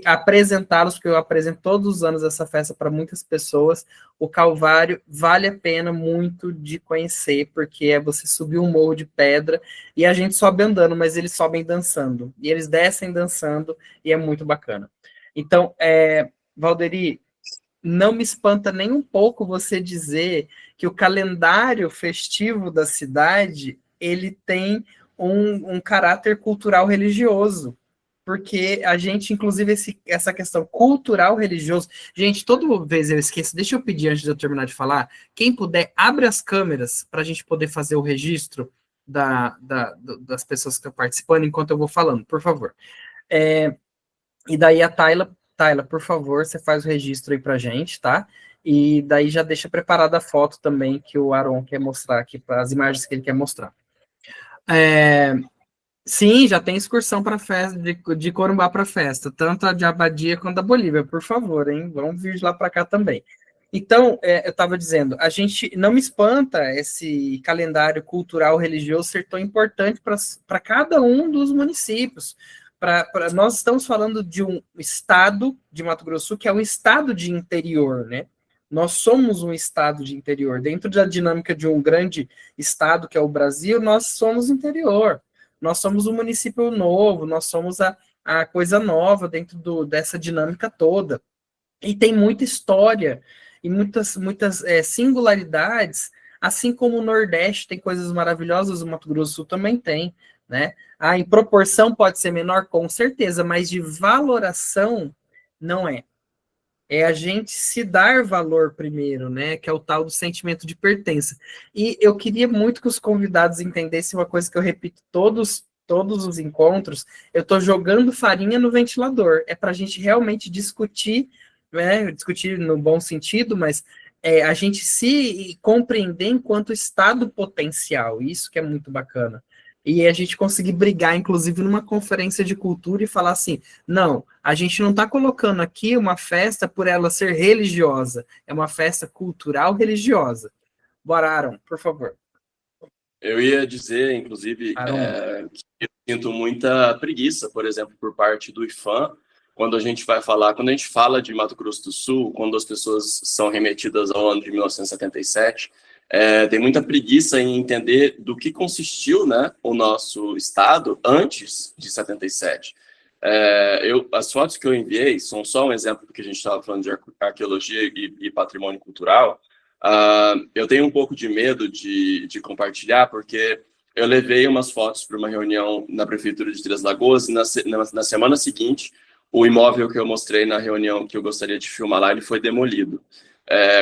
apresentá-los, porque eu apresento todos os anos essa festa para muitas pessoas. O Calvário vale a pena muito de conhecer, porque é você subir um morro de pedra, e a gente sobe andando, mas eles sobem dançando, e eles descem dançando, e é muito bacana. Então, Valderi, não me espanta nem um pouco você dizer que o calendário festivo da cidade, ele tem um caráter cultural religioso, porque a gente, inclusive, essa questão cultural religioso, gente, toda vez eu esqueço, deixa eu pedir antes de eu terminar de falar, quem puder, abre as câmeras para a gente poder fazer o registro das pessoas que estão participando enquanto eu vou falando, por favor. E daí a Tayla, por favor, você faz o registro aí pra gente, tá? E daí já deixa preparada a foto também que o Aaron quer mostrar aqui, as imagens que ele quer mostrar. Sim, já tem excursão para festa, de Corumbá para festa, tanto a de Abadia quanto a Bolívia, por favor, hein? Vamos vir lá para cá também. Então, eu estava dizendo, a gente não me espanta esse calendário cultural religioso ser tão importante para cada um dos municípios. Nós estamos falando de um estado de Mato Grosso do Sul, que é um estado de interior, né? Nós somos um estado de interior. Dentro da dinâmica de um grande estado, que é o Brasil, nós somos interior. Nós somos um município novo, nós somos a coisa nova dentro dessa dinâmica toda. E tem muita história e muitas singularidades, assim como o Nordeste tem coisas maravilhosas, o Mato Grosso do Sul também tem, né? Em proporção pode ser menor, com certeza, mas de valoração não é. É a gente se dar valor primeiro, né? Que é o tal do sentimento de pertença. E eu queria muito que os convidados entendessem uma coisa que eu repito todos os encontros, eu estou jogando farinha no ventilador. É para a gente realmente discutir, né? Discutir no bom sentido, mas a gente se compreender enquanto estado potencial. Isso que é muito bacana. E a gente conseguir brigar, inclusive, numa conferência de cultura e falar assim, não, a gente não está colocando aqui uma festa por ela ser religiosa, é uma festa cultural religiosa. Bora, Aaron, por favor. Eu ia dizer, inclusive, que eu sinto muita preguiça, por exemplo, por parte do IFAM, quando a gente fala de Mato Grosso do Sul, quando as pessoas são remetidas ao ano de 1977, tem muita preguiça em entender do que consistiu, né, o nosso estado antes de 77. As fotos que eu enviei são só um exemplo do que a gente estava falando de arqueologia e patrimônio cultural. Eu tenho um pouco de medo de compartilhar, porque eu levei umas fotos para uma reunião na Prefeitura de Três Lagoas, e na semana seguinte, o imóvel que eu mostrei na reunião que eu gostaria de filmar lá, ele foi demolido,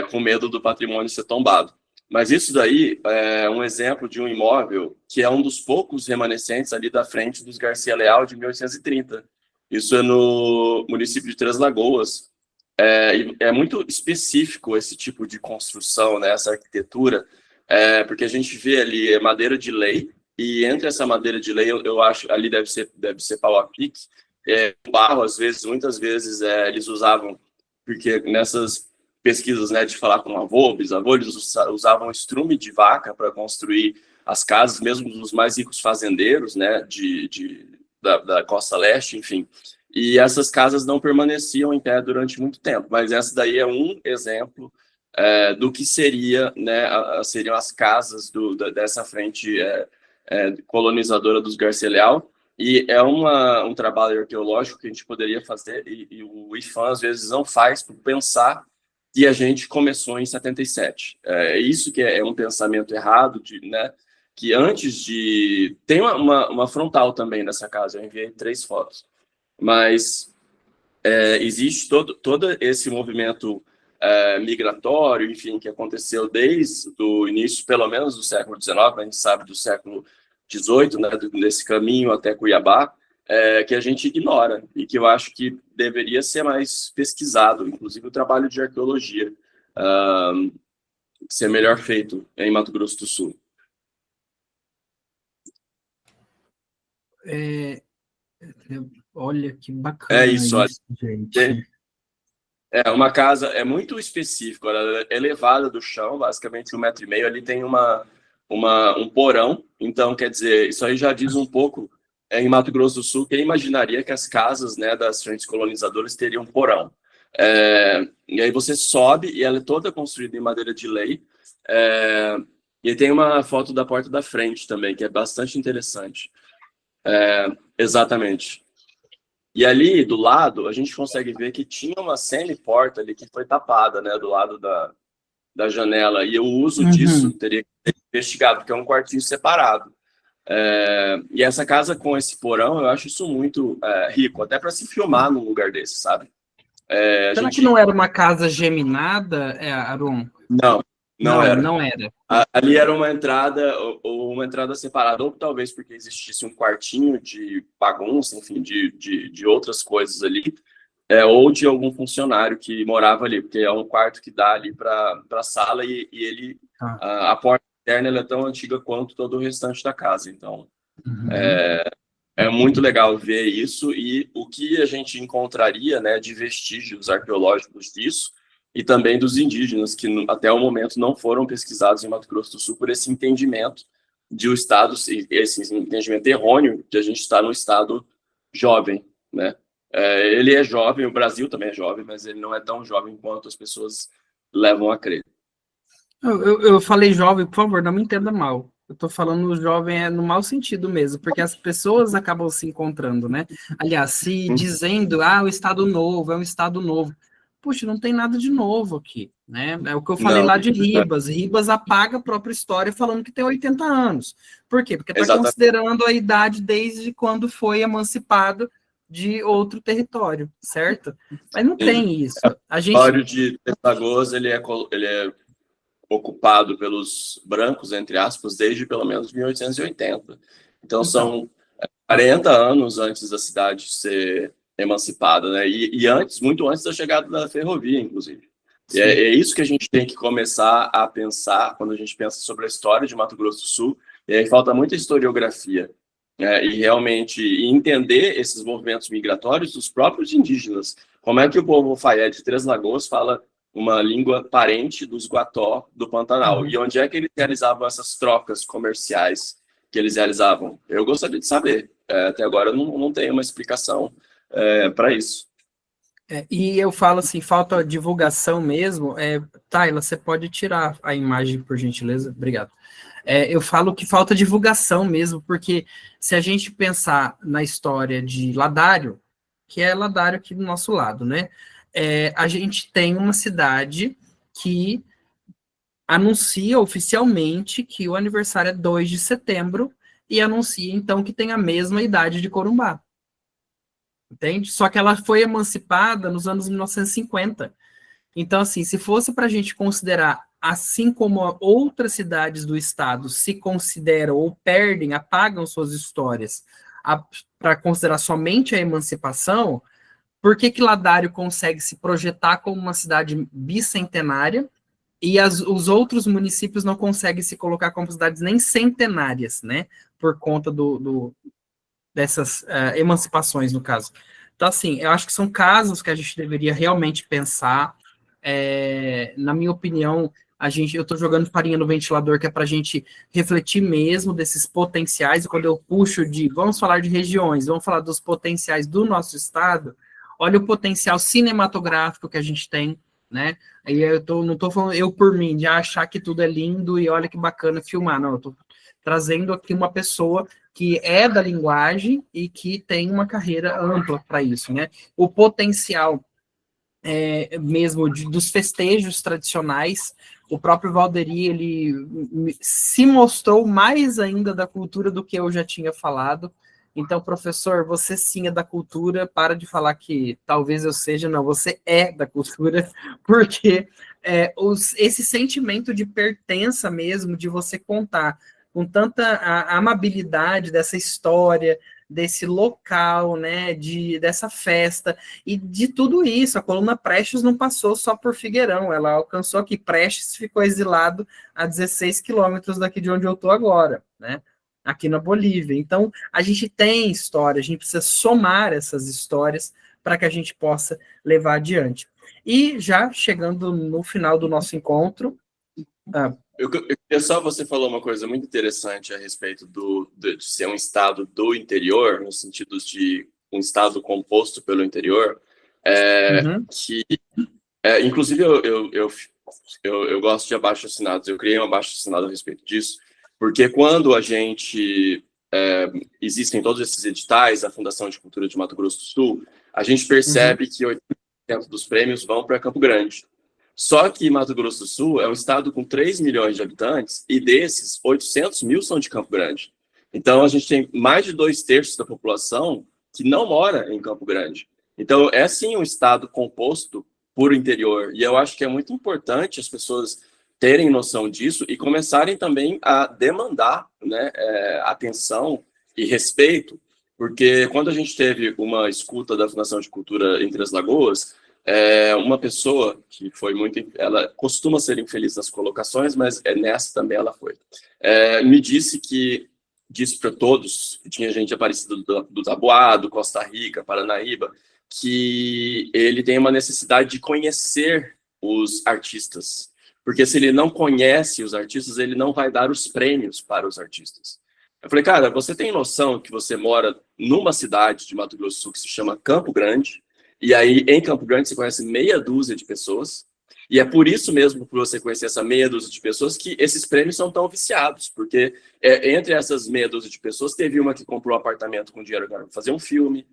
com medo do patrimônio ser tombado. Mas isso daí é um exemplo de um imóvel que é um dos poucos remanescentes ali da frente dos Garcia Leal de 1830. Isso é no município de Três Lagoas. É muito específico esse tipo de construção, né, essa arquitetura, porque a gente vê ali madeira de lei, e entre essa madeira de lei, eu acho, ali deve ser pau a pique, barro, muitas vezes eles usavam, porque nessas pesquisas, né, de falar com avô, bisavô, eles usavam estrume de vaca para construir as casas, mesmo dos mais ricos fazendeiros, né, da costa leste, enfim. E essas casas não permaneciam em pé durante muito tempo, mas essa daí é um exemplo do que seria, né, seriam as casas dessa frente colonizadora dos Garcia Leal. E é um trabalho arqueológico que a gente poderia fazer, e o IFAM às vezes não faz, por pensar que a gente começou em 77. Isso que é um pensamento errado, né, que antes de... Tem uma frontal também nessa casa, eu enviei 3 fotos. Mas existe todo esse movimento migratório, enfim, que aconteceu desde o início, pelo menos, do século XIX, a gente sabe do século XVIII, né, desse caminho até Cuiabá, que a gente ignora e que eu acho que deveria ser mais pesquisado, inclusive o trabalho de arqueologia, ser melhor feito em Mato Grosso do Sul. Olha que bacana isso, gente. Uma casa muito específica, ela é elevada do chão, basicamente 1,5 metro, ali tem um porão, então, quer dizer, isso aí já diz um pouco, em Mato Grosso do Sul, quem imaginaria que as casas, né, das frentes colonizadoras teriam um porão. E aí você sobe, e ela é toda construída em madeira de lei, e tem uma foto da porta da frente também, que é bastante interessante. Exatamente. E ali, do lado, a gente consegue ver que tinha uma semi-porta ali que foi tapada, né, do lado da janela, e o uso disso teria que ser investigado, porque é um quartinho separado. E essa casa com esse porão, eu acho isso muito rico, até para se filmar num lugar desse, sabe? Será que não era uma casa geminada, Aaron? Não era. Não era. Ali era uma entrada separada, ou talvez porque existisse um quartinho de bagunça, enfim, de outras coisas ali, ou de algum funcionário que morava ali, porque é um quarto que dá ali para a sala, e ele, a porta interna ela é tão antiga quanto todo o restante da casa. Então, é muito legal ver isso, e o que a gente encontraria, né, de vestígios arqueológicos disso, e também dos indígenas, que até o momento não foram pesquisados em Mato Grosso do Sul por esse entendimento de o Estado, esse entendimento errôneo de a gente estar no Estado jovem, né? Ele é jovem, o Brasil também é jovem, mas ele não é tão jovem quanto as pessoas levam a crer. Eu falei jovem, por favor, não me entenda mal. Eu estou falando jovem no mau sentido mesmo, porque as pessoas acabam se encontrando, né? Aliás, se dizendo, o Estado novo, é um Estado novo. Puxa, não tem nada de novo aqui, né? É o que eu falei lá de Ribas. Ribas apaga a própria história falando que tem 80 anos. Por quê? Porque está considerando a idade desde quando foi emancipado de outro território, certo? Mas não tem isso. O território de Três Lagoas, ele é ocupado pelos brancos, entre aspas, desde pelo menos 1880. Então, são 40 anos antes da cidade ser emancipada, né? E antes, muito antes da chegada da ferrovia, inclusive. E é isso que a gente tem que começar a pensar quando a gente pensa sobre a história de Mato Grosso do Sul. E aí falta muita historiografia, e realmente entender esses movimentos migratórios dos próprios indígenas. Como é que o povo Faié de Três Lagoas fala uma língua parente dos Guató do Pantanal? E onde é que eles realizavam essas trocas comerciais que eles realizavam? Eu gostaria de saber. Até agora eu não tenho uma explicação para isso. E eu falo assim, falta divulgação mesmo. Tayla, você pode tirar a imagem, por gentileza? Obrigado. Eu falo que falta divulgação mesmo, porque se a gente pensar na história de Ladário, que é Ladário aqui do nosso lado, né? A gente tem uma cidade que anuncia oficialmente que o aniversário é 2 de setembro e anuncia, então, que tem a mesma idade de Corumbá. Entende? Só que ela foi emancipada nos anos 1950. Então, assim, se fosse para a gente considerar, assim como outras cidades do estado se consideram ou perdem, apagam suas histórias para considerar somente a emancipação, por que Ladário consegue se projetar como uma cidade bicentenária e os outros municípios não conseguem se colocar como cidades nem centenárias, né? Por conta dessas emancipações, no caso. Então, assim, eu acho que são casos que a gente deveria realmente pensar. Na minha opinião, eu estou jogando farinha no ventilador, que é para a gente refletir mesmo desses potenciais, e quando eu puxo vamos falar de regiões, vamos falar dos potenciais do nosso estado, olha o potencial cinematográfico que a gente tem, né? Aí não estou falando eu por mim, de achar que tudo é lindo e olha que bacana filmar, não, eu estou trazendo aqui uma pessoa que é da linguagem e que tem uma carreira ampla para isso, né? O potencial mesmo dos festejos tradicionais, o próprio Valderi, ele se mostrou mais ainda da cultura do que eu já tinha falado. Então, professor, você sim é da cultura, para de falar que talvez eu seja, não, você é da cultura, porque esse sentimento de pertença mesmo, de você contar com tanta amabilidade dessa história, desse local, né, dessa festa, e de tudo isso. A coluna Prestes não passou só por Figueirão, ela alcançou aqui, Prestes ficou exilado a 16 quilômetros daqui de onde eu estou agora, né, aqui na Bolívia. Então, a gente tem história, a gente precisa somar essas histórias para que a gente possa levar adiante. E já chegando no final do nosso encontro... Você falou uma coisa muito interessante a respeito de ser um estado do interior, no sentido de um estado composto pelo interior, inclusive eu gosto de abaixo-assinados, eu criei um abaixo-assinado a respeito disso, porque quando existem todos esses editais, a Fundação de Cultura de Mato Grosso do Sul, a gente percebe que 80% dos prêmios vão para Campo Grande. Só que Mato Grosso do Sul é um estado com 3 milhões de habitantes e desses, 800 mil são de Campo Grande. Então, a gente tem mais de 2/3 da população que não mora em Campo Grande. Então, é sim um estado composto por interior. E eu acho que é muito importante as pessoas terem noção disso e começarem também a demandar, né, atenção e respeito, porque quando a gente teve uma escuta da Fundação de Cultura em Três Lagoas, uma pessoa que foi ela costuma ser infeliz nas colocações, mas nessa também ela foi, me disse para todos, que tinha gente aparecida do Taboado, Costa Rica, Paranaíba, que ele tem uma necessidade de conhecer os artistas. Porque se ele não conhece os artistas, ele não vai dar os prêmios para os artistas. Eu falei, cara, você tem noção que você mora numa cidade de Mato Grosso do Sul que se chama Campo Grande, e aí em Campo Grande você conhece meia dúzia de pessoas, e é por isso mesmo, por você conhecer essa meia dúzia de pessoas, que esses prêmios são tão viciados, porque entre essas meia dúzia de pessoas, teve uma que comprou um apartamento com dinheiro para fazer um filme.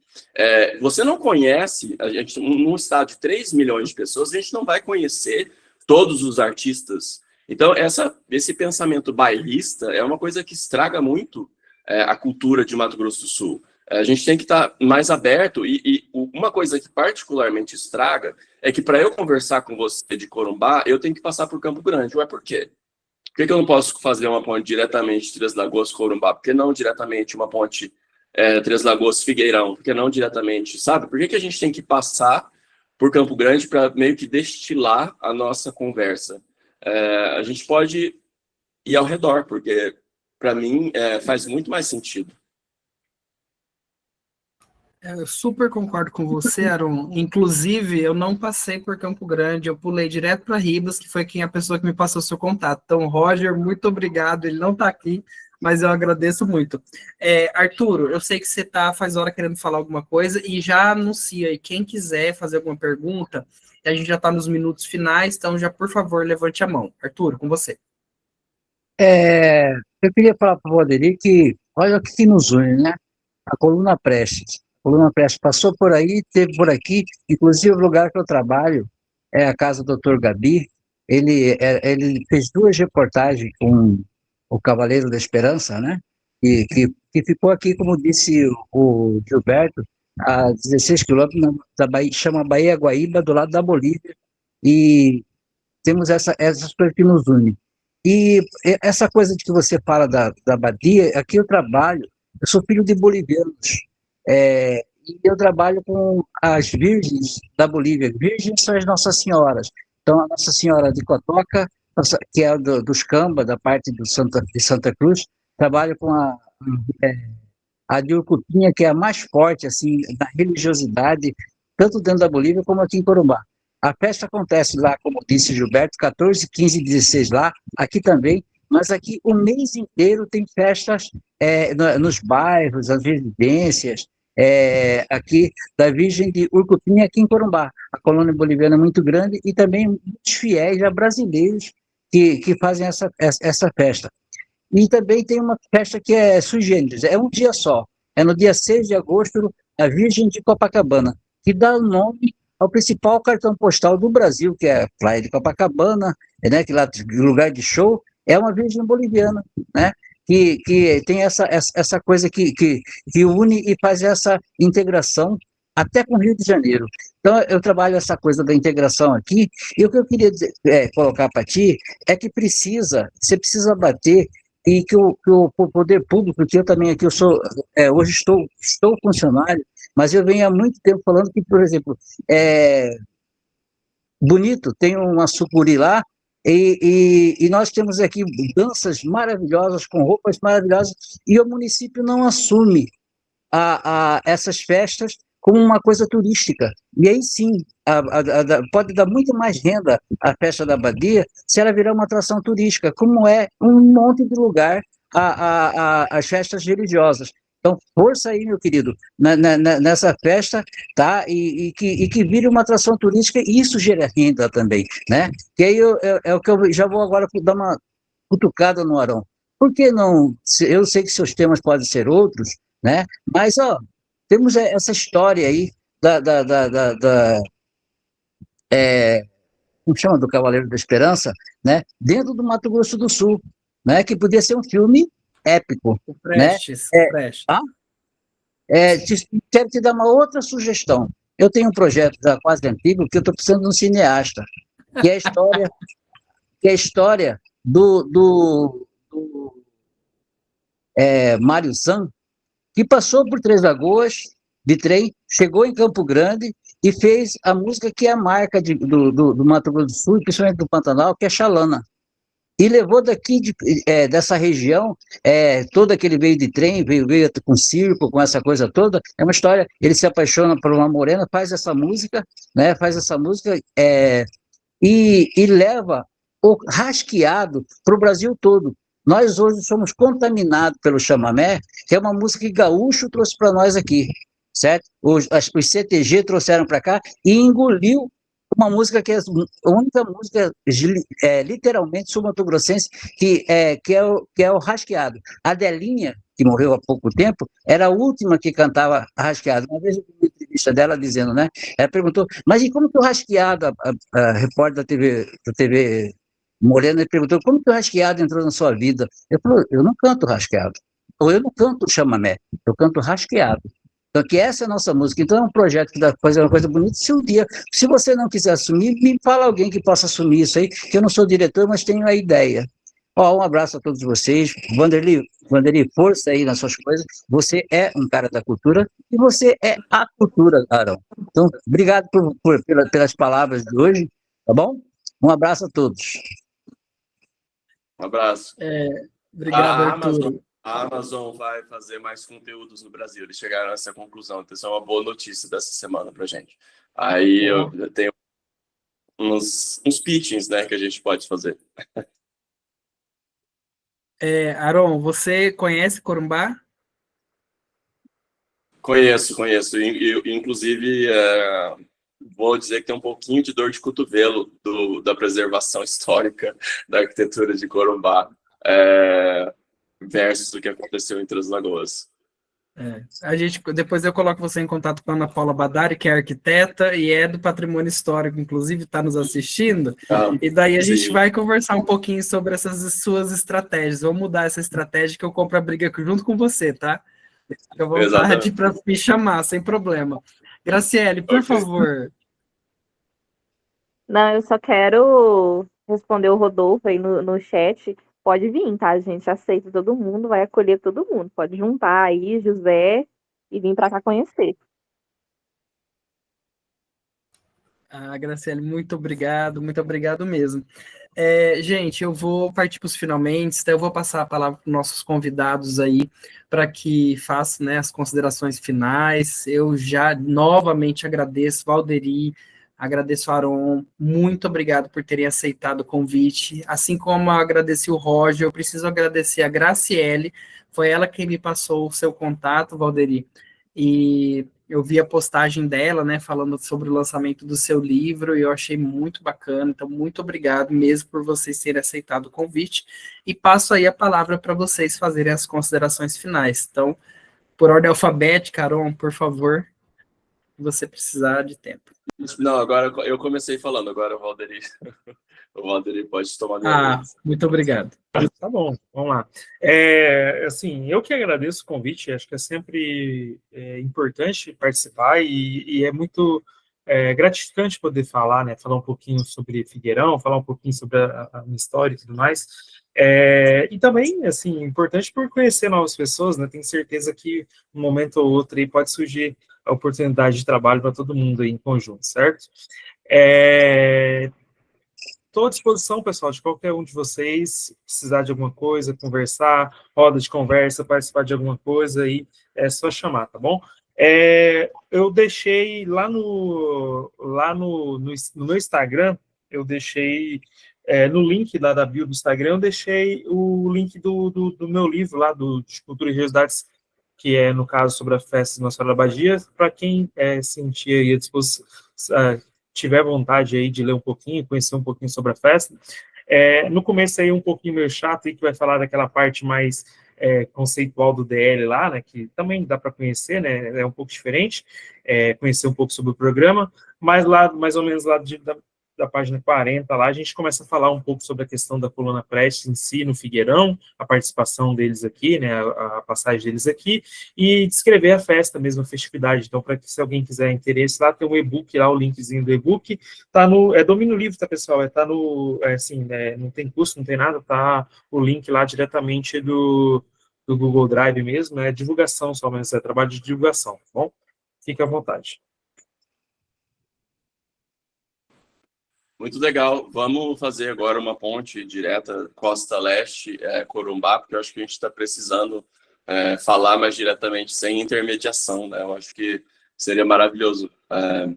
Você não conhece, a gente, num estado de 3 milhões de pessoas, a gente não vai conhecer todos os artistas. Então, esse pensamento bairrista é uma coisa que estraga muito a cultura de Mato Grosso do Sul. A gente tem que estar mais aberto, e uma coisa que particularmente estraga é que para eu conversar com você de Corumbá, eu tenho que passar por Campo Grande. Ué, por quê? Por que eu não posso fazer uma ponte diretamente de Três Lagoas-Corumbá? Por que não diretamente uma ponte Três Lagoas-Figueirão? Por que não diretamente, sabe? Por que a gente tem que passar por Campo Grande para meio que destilar a nossa conversa? A gente pode ir ao redor, porque para mim faz muito mais sentido. Eu super concordo com você, Aaron. Inclusive, eu não passei por Campo Grande, eu pulei direto para Ribas, que foi a pessoa que me passou o seu contato. Então, Roger, muito obrigado. Ele não está aqui, mas eu agradeço muito. Arturo, eu sei que você faz hora querendo falar alguma coisa, e já anuncia aí, quem quiser fazer alguma pergunta, a gente já está nos minutos finais, então já, por favor, levante a mão. Arturo, com você. Eu queria falar para o Valderi que, olha o que nos une, né? A Coluna Prestes. A Coluna Prestes passou por aí, teve por aqui, inclusive o lugar que eu trabalho é a casa do Dr. Gabi. Ele fez 2 reportagens com o Cavaleiro da Esperança, né? Que ficou aqui, como disse o Gilberto, a 16 quilômetros da Bahia, chama Bahia Guaíba, do lado da Bolívia, e temos essas coisas que nos unem. E essa coisa de que você fala da Badia, aqui eu trabalho, eu sou filho de bolivianos, e eu trabalho com as virgens da Bolívia. Virgens são as Nossas Senhoras. Então, a Nossa Senhora de Cotoca, que é dos Camba, da parte de Santa Cruz, trabalho com a de Urcupinha, que é a mais forte, assim, na religiosidade, tanto dentro da Bolívia como aqui em Corumbá. A festa acontece lá, como disse Gilberto, 14, 15 e 16 lá, aqui também, mas aqui o mês inteiro tem festas nos bairros, as residências, aqui da Virgem de Urcupinha, aqui em Corumbá. A colônia boliviana é muito grande e também muitos fiéis já brasileiros que fazem essa festa. E também tem uma festa que é sui generis, é um dia só, é no dia 6 de agosto, a Virgem de Copacabana, que dá o nome ao principal cartão postal do Brasil, que é a Praia de Copacabana, né, que lá lugar de show, é uma virgem boliviana, né, que tem essa coisa que une e faz essa integração até com o Rio de Janeiro. Então, eu trabalho essa coisa da integração aqui, e o que eu queria colocar para ti é que você precisa bater, e que o poder público, que eu também aqui, hoje estou funcionário, mas eu venho há muito tempo falando que, por exemplo, Bonito tem uma sucuri lá, e nós temos aqui danças maravilhosas, com roupas maravilhosas, e o município não assume essas festas como uma coisa turística. E aí sim, pode dar muito mais renda à festa da Badia se ela virar uma atração turística, como é um monte de lugar as festas religiosas. Então, força aí, meu querido, nessa festa, tá? E que vire uma atração turística, e isso gera renda também, né? Que aí é o que eu já vou agora dar uma cutucada no Arão. Por que não? Eu sei que seus temas podem ser outros, né? Mas, temos essa história aí como chama, do Cavaleiro da Esperança, né? Dentro do Mato Grosso do Sul, né? Que podia ser um filme épico, Prestes, né? Prestes. Quero te dar uma outra sugestão. Eu tenho um projeto já quase antigo que eu estou precisando de um cineasta, que é a história do Mário San, que passou por Três Lagoas de trem, chegou em Campo Grande e fez a música que é a marca do Mato Grosso do Sul, principalmente do Pantanal, que é Xalana. E levou daqui, dessa região, todo aquele veio de trem, veio com circo, com essa coisa toda. É uma história, ele se apaixona por uma morena, faz essa música, né? e leva o rasqueado para o Brasil todo. Nós hoje somos contaminados pelo chamamé, que é uma música que Gaúcho trouxe para nós aqui, certo? Os CTG trouxeram para cá e engoliu uma música que é a única música literalmente sul-mato-grossense que é o rasqueado. A Delinha, que morreu há pouco tempo, era a última que cantava rasqueado. Uma vez eu vi uma entrevista dela dizendo, né? Ela perguntou, mas e como que o rasqueado, a repórter da TV Morena perguntou, como que o rasqueado entrou na sua vida? Eu falei, eu não canto rasqueado, ou eu não canto chamamé, eu canto rasqueado. Então, que essa é a nossa música. Então, é um projeto que dá para fazer uma coisa bonita. Se você não quiser assumir, me fala alguém que possa assumir isso aí, que eu não sou diretor, mas tenho a ideia. Um abraço a todos vocês. Vanderly, força aí nas suas coisas. Você é um cara da cultura e você é a cultura, Arão. Então, obrigado pelas palavras de hoje, tá bom? Um abraço a todos. Um abraço. Obrigado, Arthur. A Amazon vai fazer mais conteúdos no Brasil. Eles chegaram a essa conclusão. Então, isso é uma boa notícia dessa semana pra gente. Aí eu tenho uns pitchings, né, que a gente pode fazer. Aron, você conhece Corumbá? Conheço. Inclusive, vou dizer que tem um pouquinho de dor de cotovelo da preservação histórica da arquitetura de Corumbá versus o que aconteceu em Três Lagoas. Depois eu coloco você em contato com a Ana Paula Badari, que é arquiteta e é do patrimônio histórico, inclusive está nos assistindo, e daí a gente vai conversar um pouquinho sobre essas suas estratégias. Vou mudar essa estratégia que eu compro a briga junto com você, tá? Fica à vontade para me chamar, sem problema. Graciele, por favor. Não, eu só quero responder o Rodolfo aí no chat. Pode vir, tá? A gente aceita todo mundo, vai acolher todo mundo. Pode juntar aí, José, e vir para cá conhecer. Graciele, muito obrigado mesmo. Gente, eu vou partir para os finalmente, então eu vou passar a palavra para os nossos convidados aí, para que façam, né, as considerações finais. Eu já novamente agradeço, Valderi, agradeço a Aron, muito obrigado por terem aceitado o convite, assim como eu agradeci o Roger, eu preciso agradecer a Graciele, foi ela que me passou o seu contato, Valderi, e eu vi a postagem dela, né, falando sobre o lançamento do seu livro, e eu achei muito bacana, então muito obrigado mesmo por vocês terem aceitado o convite, e passo aí a palavra para vocês fazerem as considerações finais. Então, por ordem alfabética, Aron, por favor, se você precisar de tempo. Não, agora eu comecei falando, agora o Valderi pode tomar minha vez. Muito obrigado. Tá bom, vamos lá. Assim, eu que agradeço o convite, acho que é sempre importante participar e é muito gratificante poder falar, né, falar um pouquinho sobre Figueirão, falar um pouquinho sobre a minha história e tudo mais. E também, assim, importante por conhecer novas pessoas, né, tenho certeza que um momento ou outro aí pode surgir a oportunidade de trabalho para todo mundo aí em conjunto, certo? Estou à disposição, pessoal, de qualquer um de vocês, precisar de alguma coisa, conversar, roda de conversa, participar de alguma coisa, aí é só chamar, tá bom? Eu deixei lá no meu Instagram, eu deixei no link lá da bio do Instagram, eu deixei o link do meu livro lá, de Cultura e Religiosidades, que é, no caso, sobre a festa de Nossa Senhora da Badia, para quem sentir aí a disposição, tiver vontade aí de ler um pouquinho, conhecer um pouquinho sobre a festa. No começo aí um pouquinho meio chato, aí que vai falar daquela parte mais conceitual do DL lá, né, que também dá para conhecer, né, é um pouco diferente, conhecer um pouco sobre o programa, mas lá, mais ou menos lá da página 40, lá a gente começa a falar um pouco sobre a questão da Coluna Prestes em si, no Figueirão, a participação deles aqui, né, a passagem deles aqui, e descrever a festa mesmo, a festividade. Então, para que se alguém quiser interesse, lá tem um e-book, lá o linkzinho do e-book, tá no, domínio livre, tá, pessoal? Tá no, assim, não tem custo, não tem nada, tá o link lá diretamente do Google Drive mesmo, é divulgação somente, é trabalho de divulgação, tá bom? Fique à vontade. Muito legal. Vamos fazer agora uma ponte direta Costa Leste, Corumbá, porque eu acho que a gente está precisando falar mais diretamente, sem intermediação, né? Eu acho que seria maravilhoso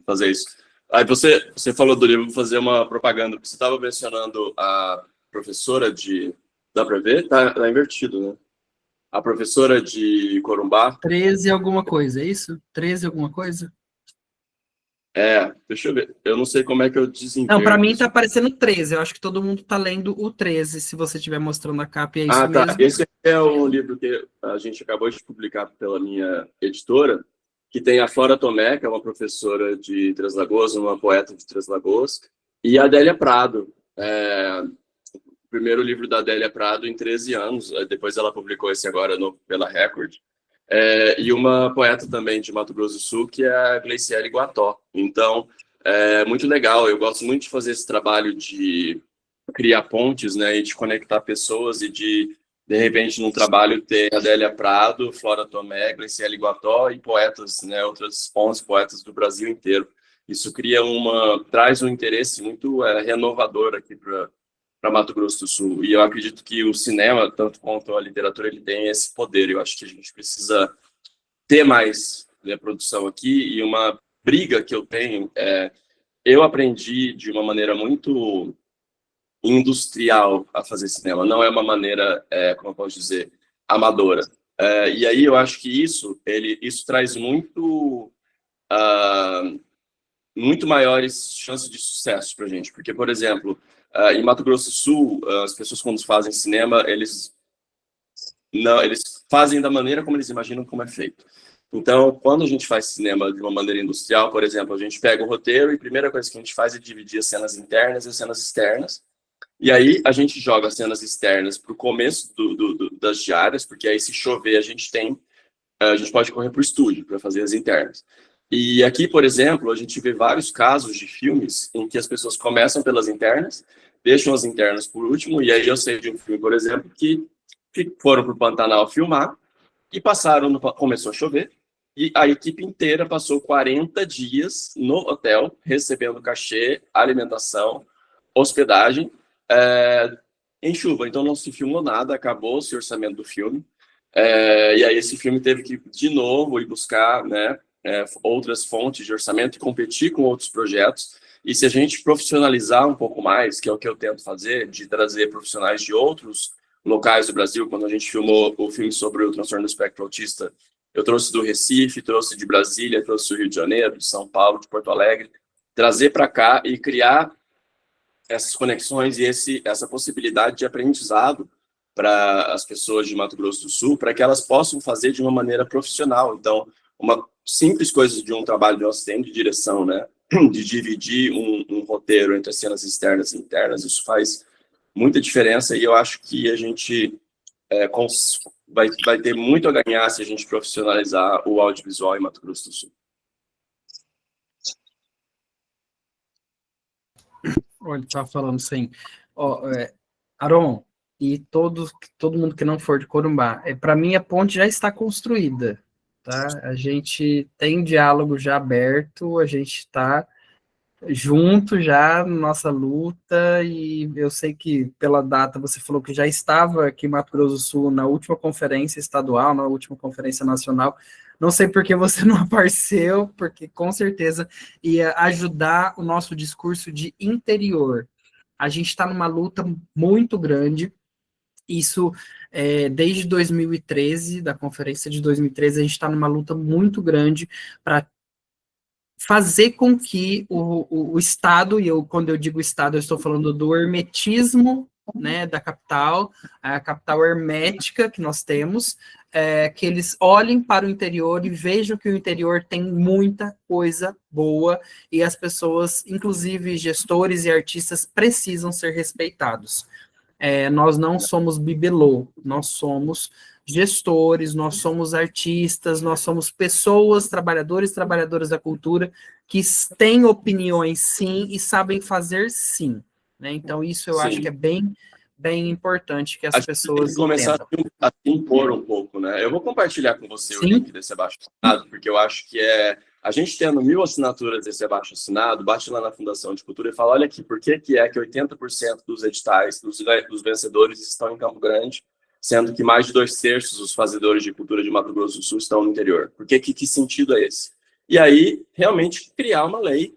fazer isso. Aí você falou do livro, vou fazer uma propaganda, porque você estava mencionando a professora de... Dá para ver? Tá invertido, né? A professora de Corumbá. 13 alguma coisa, é isso? 13 alguma coisa? Deixa eu ver. Eu não sei como é que eu Não, desinverto para mim isso. tá aparecendo 13. Eu acho que todo mundo tá lendo o 13, se você estiver mostrando a capa, e é isso Ah, tá. mesmo. Esse aqui é um livro que a gente acabou de publicar pela minha editora, que tem a Flora Tomé, que é uma professora de Três Lagoas, uma poeta de Três Lagoas, e a Adélia Prado. O primeiro livro da Adélia Prado em 13 anos, depois ela publicou esse agora pela Record. E uma poeta também de Mato Grosso do Sul, que é a Gleiciele Guató. Então, é muito legal. Eu gosto muito de fazer esse trabalho de criar pontes, né, e de conectar pessoas e de repente, num trabalho ter Adélia Prado, Flora Tomé, Gleiciele Guató e poetas, né, outras 11 poetas do Brasil inteiro. Isso traz um interesse muito renovador aqui para Mato Grosso do Sul. E eu acredito que o cinema, tanto quanto a literatura, ele tem esse poder. Eu acho que a gente precisa ter mais, né, produção aqui. E uma briga que eu tenho eu aprendi de uma maneira muito industrial a fazer cinema. Não é uma maneira, como eu posso dizer, amadora. E aí eu acho que isso traz muito maiores chances de sucesso para a gente. Porque, por exemplo, em Mato Grosso do Sul, as pessoas, quando fazem cinema, eles fazem da maneira como eles imaginam como é feito. Então, quando a gente faz cinema de uma maneira industrial, por exemplo, a gente pega o roteiro e a primeira coisa que a gente faz é dividir as cenas internas e as cenas externas. E aí a gente joga as cenas externas para o começo das diárias, porque aí se chover a gente pode correr para o estúdio para fazer as internas. E aqui, por exemplo, a gente vê vários casos de filmes em que as pessoas começam pelas internas, deixam as internas por último, e aí eu sei de um filme, por exemplo, que foram para o Pantanal filmar e começou a chover, e a equipe inteira passou 40 dias no hotel, recebendo cachê, alimentação, hospedagem, em chuva. Então não se filmou nada, acabou-se o orçamento do filme, e aí esse filme teve que, de novo, ir buscar, né, outras fontes de orçamento e competir com outros projetos. E se a gente profissionalizar um pouco mais, que é o que eu tento fazer, de trazer profissionais de outros locais do Brasil, quando a gente filmou o filme sobre o transtorno do espectro autista, eu trouxe do Recife, trouxe de Brasília, trouxe do Rio de Janeiro, de São Paulo, de Porto Alegre, trazer para cá e criar essas conexões e essa possibilidade de aprendizado para as pessoas de Mato Grosso do Sul, para que elas possam fazer de uma maneira profissional. Então, uma simples coisa de um trabalho de um assistente de direção, né, de dividir um roteiro entre as cenas externas e internas, isso faz muita diferença, e eu acho que a gente vai ter muito a ganhar se a gente profissionalizar o audiovisual em Mato Grosso do Sul. Olha, ele tá falando assim, Aron, e todo mundo que não for de Corumbá, para mim a ponte já está construída, tá? A gente tem diálogo já aberto, a gente está junto já na nossa luta, e eu sei que pela data você falou que já estava aqui em Mato Grosso do Sul na última conferência estadual, na última conferência nacional. Não sei por que você não apareceu, porque com certeza ia ajudar o nosso discurso de interior. A gente está numa luta muito grande, isso desde 2013, da conferência de 2013, a gente está numa luta muito grande para fazer com que o Estado, e quando eu digo Estado, eu estou falando do hermetismo, né, da capital, a capital hermética que nós temos, que eles olhem para o interior e vejam que o interior tem muita coisa boa, e as pessoas, inclusive gestores e artistas, precisam ser respeitados. Nós não somos bibelô, nós somos gestores, nós somos artistas, nós somos pessoas, trabalhadores, trabalhadoras da cultura, que têm opiniões sim e sabem fazer sim, né? Então isso eu acho que é bem importante que as pessoas tem que começar entendam. a se impor um pouco, né? Eu vou compartilhar com você o link desse abaixo-assinado, porque eu acho que a gente tendo 1000 assinaturas desse abaixo-assinado, bate lá na Fundação de Cultura e fala, olha aqui, por que 80% dos editais, dos vencedores estão em Campo Grande, sendo que mais de 2/3 dos fazedores de cultura de Mato Grosso do Sul estão no interior? Porque que sentido é esse? E aí, realmente, criar uma lei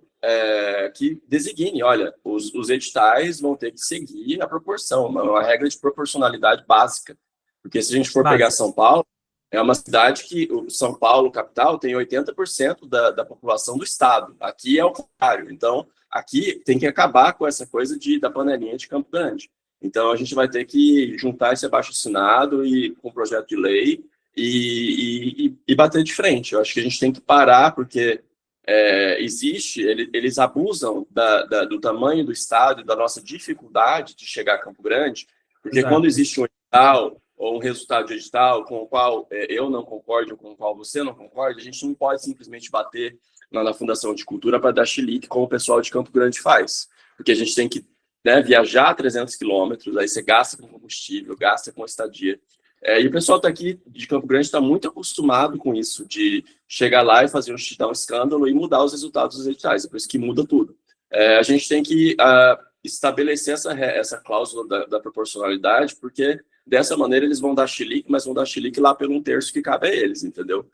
que designe, olha, os editais vão ter que seguir a proporção, uma regra de proporcionalidade básica. Porque se a gente for pegar São Paulo, é uma cidade que, o São Paulo, capital, tem 80% da população do estado. Aqui é o contrário. Então, aqui tem que acabar com essa coisa da panelinha de Campo Grande. Então, a gente vai ter que juntar esse abaixo-assinado e com um projeto de lei e bater de frente. Eu acho que a gente tem que parar, porque eles abusam do tamanho do estado e da nossa dificuldade de chegar a Campo Grande, porque quando existe um edital ou um resultado de edital com o qual eu não concordo, com o qual você não concorda, a gente não pode simplesmente bater na Fundação de Cultura para dar chilique, como o pessoal de Campo Grande faz. Porque a gente tem que viajar 300 quilômetros, aí você gasta com combustível, gasta com estadia. E o pessoal aqui de Campo Grande está muito acostumado com isso, de chegar lá e dar um escândalo e mudar os resultados dos editais, é por isso que muda tudo. A gente tem que estabelecer essa cláusula da proporcionalidade, porque dessa maneira eles vão dar chilique, mas vão dar chilique lá pelo 1/3 que cabe a eles, entendeu?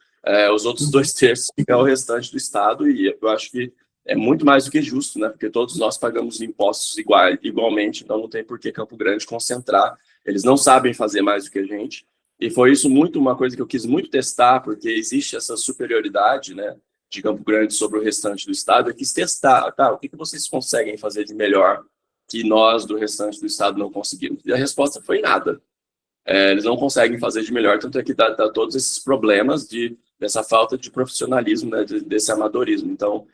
Os outros 2/3 ficam o restante do estado, e eu acho que é muito mais do que justo, né? Porque todos nós pagamos impostos igualmente, então não tem por que Campo Grande concentrar. Eles não sabem fazer mais do que a gente, e foi isso uma coisa que eu quis muito testar, porque existe essa superioridade, né, de Campo Grande sobre o restante do estado. Eu quis testar, o que vocês conseguem fazer de melhor que nós do restante do estado não conseguimos? E a resposta foi nada. Eles não conseguem fazer de melhor, tanto é que dá todos esses problemas dessa falta de profissionalismo, né, desse amadorismo. Então,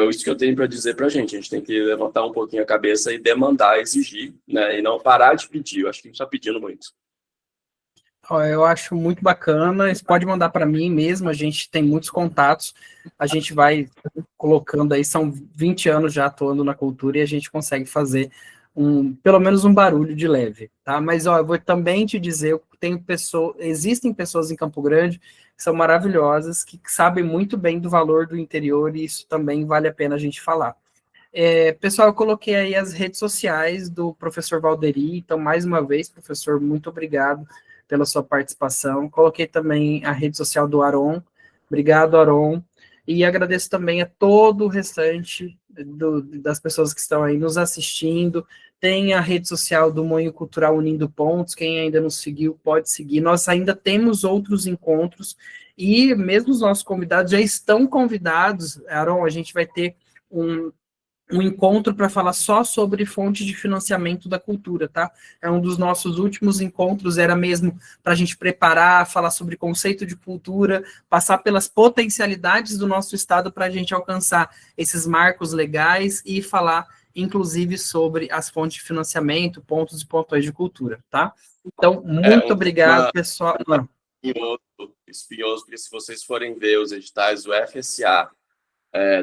isso que eu tenho para dizer para a gente tem que levantar um pouquinho a cabeça e demandar, exigir, né, e não parar de pedir. Eu acho que a gente está pedindo muito. Eu acho muito bacana, você pode mandar para mim mesmo, a gente tem muitos contatos, a gente vai colocando aí, são 20 anos já atuando na cultura, e a gente consegue fazer pelo menos um barulho de leve, tá? Mas, eu vou também te dizer, existem pessoas em Campo Grande que são maravilhosas, que sabem muito bem do valor do interior, e isso também vale a pena a gente falar. Pessoal, eu coloquei aí as redes sociais do professor Valderi, então, mais uma vez, professor, muito obrigado pela sua participação. Coloquei também a rede social do Aron. Obrigado, Aron. E agradeço também a todo o restante das pessoas que estão aí nos assistindo. Tem a rede social do Moinho Cultural Unindo Pontos. Quem ainda não seguiu, pode seguir. Nós ainda temos outros encontros, e mesmo os nossos convidados já estão convidados. Aron, a gente vai ter um encontro para falar só sobre fontes de financiamento da cultura, tá? É um dos nossos últimos encontros, era mesmo para a gente preparar, falar sobre conceito de cultura, passar pelas potencialidades do nosso estado para a gente alcançar esses marcos legais e falar, inclusive, sobre as fontes de financiamento, pontos e pontões de cultura, tá? Então, muito obrigado, pessoal. Espinhoso, porque se vocês forem ver os editais do FSA,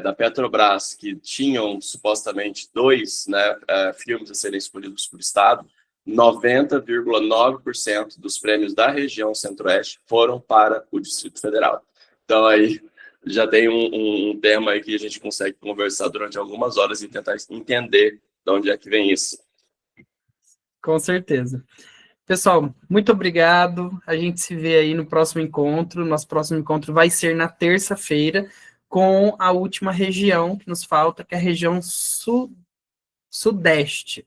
da Petrobras, que tinham supostamente 2 filmes a serem escolhidos por estado, 90,9% dos prêmios da região Centro-Oeste foram para o Distrito Federal. Então, aí já tem um tema aí que a gente consegue conversar durante algumas horas e tentar entender de onde é que vem isso. Com certeza. Pessoal, muito obrigado. A gente se vê aí no próximo encontro. Nosso próximo encontro vai ser na terça-feira, com a última região que nos falta, que é a região sudoeste,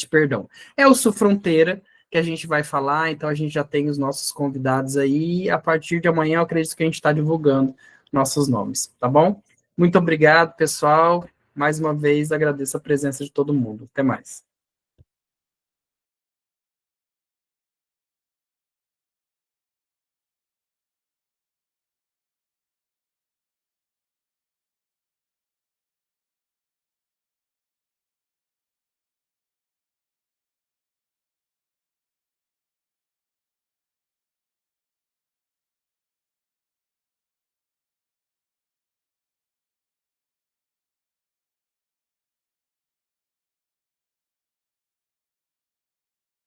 perdão. É o Sul Fronteira que a gente vai falar, então a gente já tem os nossos convidados aí, e a partir de amanhã eu acredito que a gente está divulgando nossos nomes, tá bom? Muito obrigado, pessoal. Mais uma vez, agradeço a presença de todo mundo. Até mais.